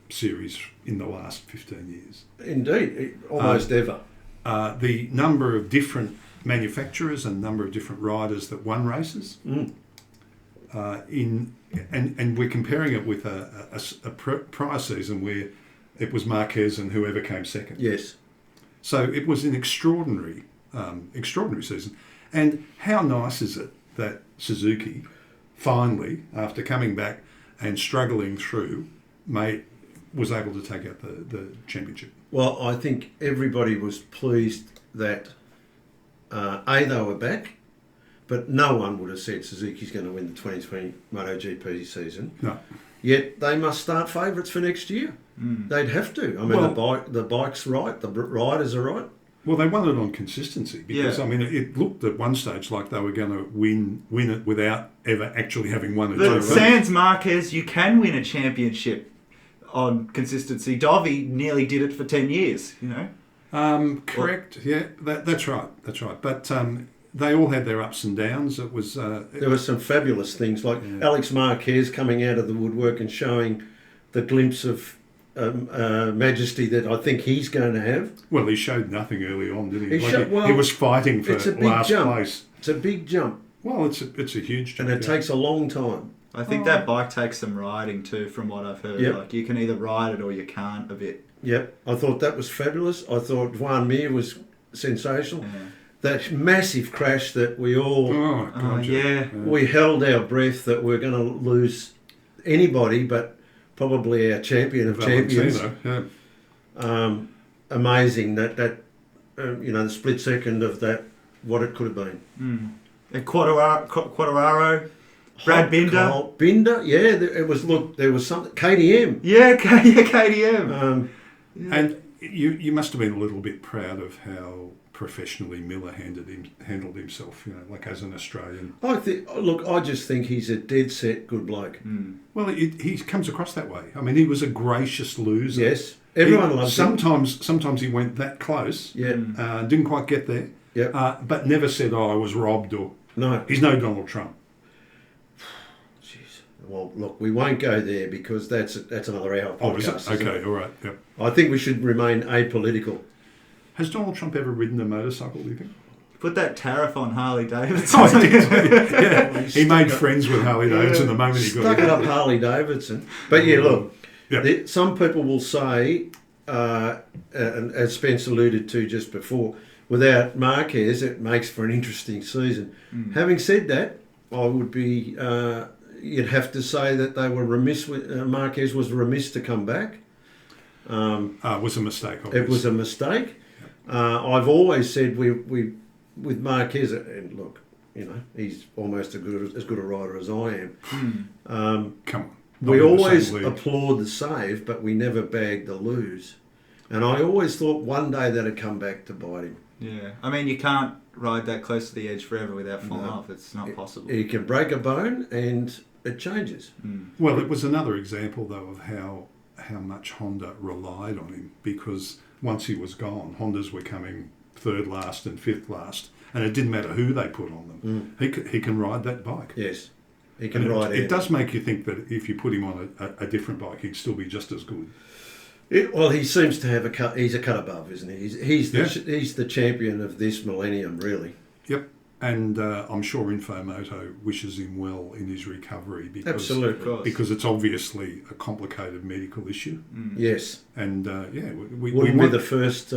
series in the last 15 years. Indeed, almost ever. The number of different manufacturers and number of different riders that won races. And we're comparing it with a prior season where it was Marquez and whoever came second. Yes. So it was an extraordinary season. And how nice is it that Suzuki finally, after coming back and struggling through, was able to take out the championship? Well, I think everybody was pleased that they were back, but no one would have said Suzuki's going to win the 2020 MotoGP season. No. Yet they must start favourites for next year. They'd have to. I mean, the bike's right, the riders are right. Well, they won it on consistency because, I mean, it looked at one stage like they were going to win it without ever actually having won it. But sans Marquez, you can win a championship on consistency. Dovi nearly did it for 10 years, you know? Correct, yeah, that's right. But they all had their ups and downs. It was... there were some fabulous things, like Alex Marquez coming out of the woodwork and showing the glimpse of majesty that I think he's going to have. Well, he showed nothing early on, didn't he? He was fighting for last place. It's a big jump. Well, it's a huge jump. And it takes a long time. I think that bike takes some riding too, from what I've heard. Yep. Like, you can either ride it or you can't a bit. Yep. I thought that was fabulous. I thought Juan Mir was sensational. Yeah. That massive crash that we all... Oh, God, We held our breath that we're going to lose anybody but probably our champion of champions. Yeah. Amazing that the split second of that, what it could have been. Quadraro, Brad Binder. Binder, yeah, there was something. KDM. Yeah, KDM. And you must have been a little bit proud of how professionally Miller handled himself, you know, like as an Australian. I just think he's a dead set good bloke. Well, he comes across that way. I mean, he was a gracious loser. Yes, everyone loves him. Sometimes he went that close. Yeah, didn't quite get there. Yeah, but never said, "Oh, I was robbed," or no. He's no Donald Trump. Jeez. Well, look, we won't go there because that's another hour podcast. Oh, is it? Okay, all right. Yep. I think we should remain apolitical. Has Donald Trump ever ridden a motorcycle, do you think? Put that tariff on Harley Davidson. Oh, he did. Yeah. He made friends with Harley Davidson the moment he got stuck it up Harley Davidson. But yeah, look, some people will say, and as Spence alluded to just before, without Marquez, it makes for an interesting season. Having said that, I would be, you'd have to say that they were remiss. Marquez was remiss to come back. It was a mistake, obviously. It was a mistake. I've always said we with Marquez, and look, you know, he's almost as good a rider as I am. Come on. We always applaud the save, but we never bag the lose. And I always thought one day that'd come back to bite him. Yeah, I mean, you can't ride that close to the edge forever without falling off. It's not possible. You can break a bone and it changes. Well, it was another example, though, of how much Honda relied on him, because once he was gone, Hondas were coming third last and fifth last, and it didn't matter who they put on them. He can ride that bike. Yes, he can ride it. It does make you think that if you put him on a different bike, he'd still be just as good. Well, he seems to have a cut. He's a cut above, isn't he? He's the champion of this millennium, really. Yep, And I'm sure INFO Moto wishes him well in his recovery Absolutely. because it's obviously a complicated medical issue. Yes. And we Wouldn't be want the first.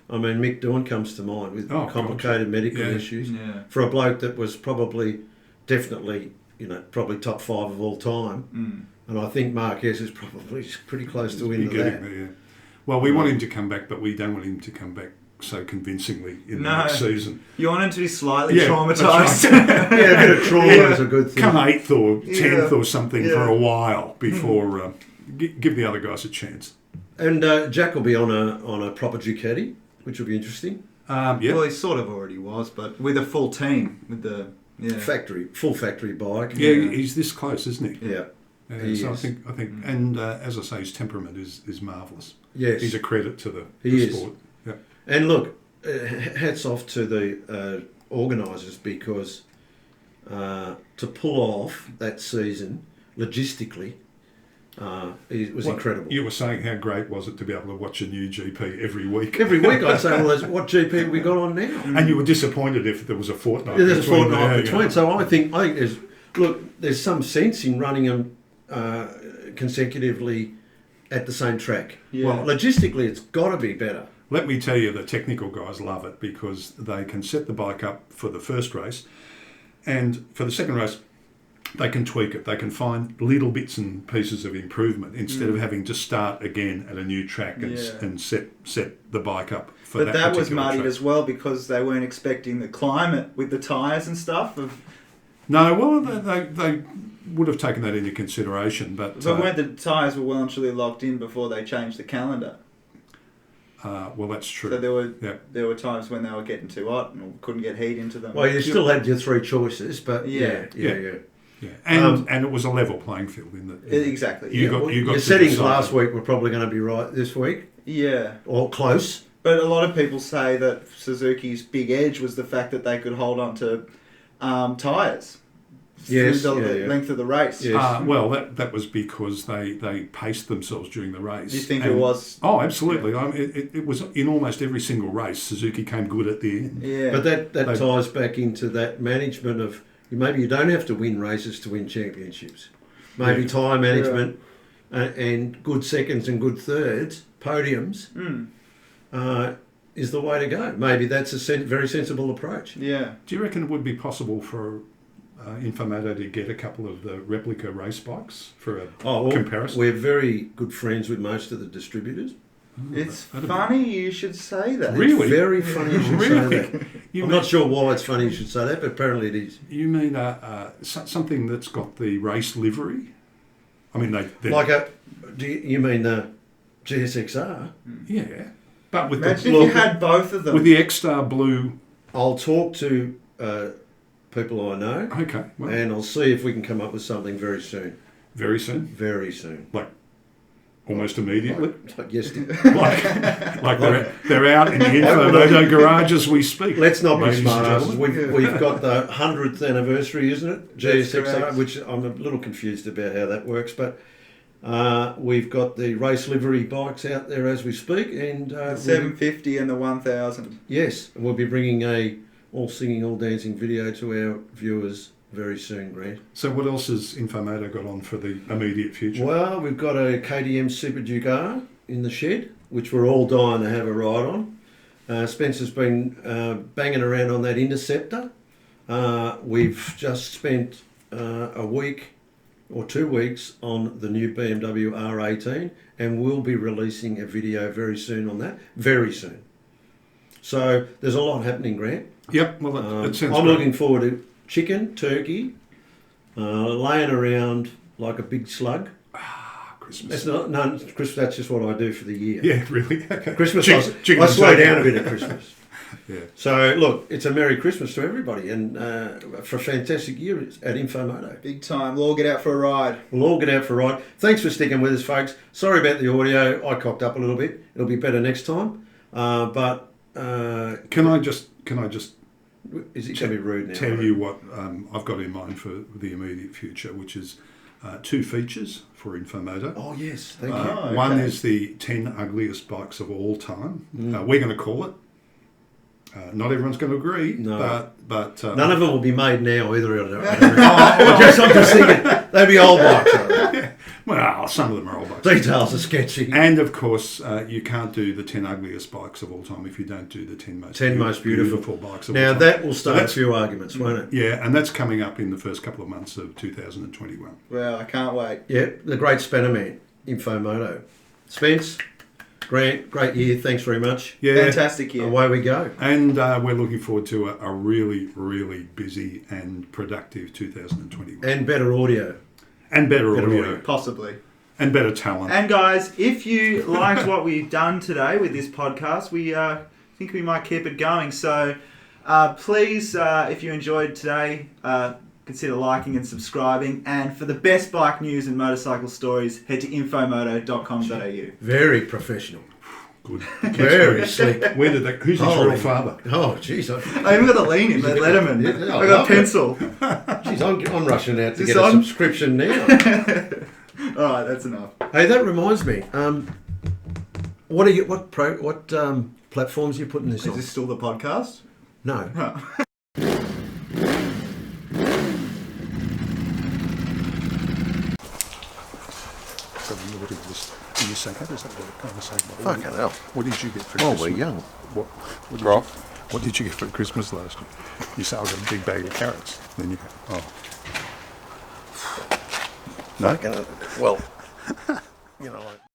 Mick Dawn comes to mind with complicated medical issues for a bloke that was definitely, probably top 5 of all time. And I think Marquez is probably pretty close to winning that. There, yeah. Well, we want him to come back, but we don't want him to come back so convincingly in the next season. You want him to be slightly traumatised. Right. Yeah, a bit of trauma is a good thing. Come 8th or 10th or something for a while before give the other guys a chance. And Jack will be on a proper Ducati, which will be interesting. Well, he sort of already was, but with a full team, with the full factory bike. Yeah, he's this close, isn't he? Yeah. So I think, and as I say, his temperament is marvellous. Yes, he's a credit to the sport. Yeah. And look, hats off to the organisers because to pull off that season logistically, it was incredible. You were saying how great was it to be able to watch a new GP every week? Every week I'd say, well, what GP have we got on now? And you were disappointed if there was a fortnight. Yeah, there's a fortnight between. So I think there's some sense in running them consecutively at the same track. Yeah. Well, logistically, it's got to be better. Let me tell you, the technical guys love it because they can set the bike up for the first race, and for the second race, they can tweak it. They can find little bits and pieces of improvement instead of having to start again at a new track and set the bike up for that particular track. But that was muddied as well because they weren't expecting the climate with the tyres and stuff. No, well, they would have taken that into consideration, but weren't the tyres were well and truly locked in before they changed the calendar? Well, that's true. So there were times when they were getting too hot and couldn't get heat into them. Well, you still had your 3 choices, but yeah. And it was a level playing field in that. Exactly. You got your settings last week were probably going to be right this week. Yeah. Or close. But a lot of people say that Suzuki's big edge was the fact that they could hold on to tyres. Yes, through the length of the race. Yes. Well, that was because they paced themselves during the race. Do you think it was? Oh, absolutely. Yeah. It was in almost every single race. Suzuki came good at the end. Yeah. But that ties back into that management of maybe you don't have to win races to win championships. Maybe tyre management and good seconds and good thirds, podiums, is the way to go. Maybe that's a very sensible approach. Yeah. Do you reckon it would be possible for INFO Moto to get a couple of the Replica race bikes for a comparison? We're very good friends with most of the distributors. It's funny you should say that. Really? It's very funny you should say that. I'm not sure why it's funny you should say that, but apparently it is. You mean something that's got the race livery? I mean, you mean the GSXR? Yeah. But with Imagine if you had both of them. With the X-Star Blue. I'll talk to people I know. Okay. Well, and I'll see if we can come up with something very soon. Very soon? Very soon. Like almost immediately? Like yesterday. like they're out in the INFO Moto garage as we speak. Let's not be smart. We've got the 100th anniversary, isn't it? GSXR, which I'm a little confused about how that works, but we've got the race livery bikes out there as we speak, and the 750 and the 1000. Yes, and we'll be bringing a all singing, all dancing video to our viewers very soon, Grant. So what else has INFO Moto got on for the immediate future? Well, we've got a KTM Super Duke R in the shed, which we're all dying to have a ride on. Spencer's been banging around on that Interceptor. We've just spent a week or 2 weeks on the new BMW R18, and we'll be releasing a video very soon on that. Very soon. So there's a lot happening, Grant. Yep, well, that sounds I'm great. looking forward to chicken, turkey, laying around like a big slug. Christmas. Christmas. That's just what I do for the year. Yeah, really? Okay. Christmas, I slow down a bit at Christmas. Yeah. So, look, it's a Merry Christmas to everybody and for a fantastic year at INFO Moto. Big time. We'll all get out for a ride. We'll all get out for a ride. Thanks for sticking with us, folks. Sorry about the audio. I cocked up a little bit. It'll be better next time. Can I just is it going to be rude now? Tell you what I've got in mind for the immediate future, which is 2 features for INFO Moto. Oh, yes. Thank you. One is the 10 ugliest bikes of all time. We're going to call it. Not everyone's going to agree, No. but None of them will be made now either. I'm just thinking, they'd be old bikes. well, some of them are old bikes. Details are sketchy. And of course, you can't do the 10 ugliest bikes of all time if you don't do the 10 most beautiful bikes of all now time. that will start a few arguments, won't it? Yeah, and that's coming up in the first couple of months of 2021. Well, I can't wait. Yeah, the great Spannerman, INFO MOTO. Spence, Grant, great year. Thanks very much. Yeah, Fantastic year. Away we go. and we're looking forward to a really, really busy and productive 2021. And better audio. And better audio. audio. Possibly. And better talent. And guys, if you liked what we've done today with this podcast, we think we might keep it going. So please, if you enjoyed today, consider liking and subscribing. And for the best bike news and motorcycle stories, head to infomoto.com.au. Very professional. Good. Very slick. Where did that? Who's his Holy- real father? Oh, jeez. I even got the lean in, that Letterman. Yeah, I I got a love it. pencil. Jeez, I'm rushing out to Is get this a on? subscription now. Alright, that's enough. Hey, that reminds me. What platforms are you putting this Is on? this still the podcast? No. Oh. So you look at this. Are you saying, how does that work? Kind of saying, Fucking hell. What did you get for Oh, Christmas? we're young. What did you get for Christmas last year? You say I got a big bag of carrots. Then you go, Fucking hell. Well, you know, like...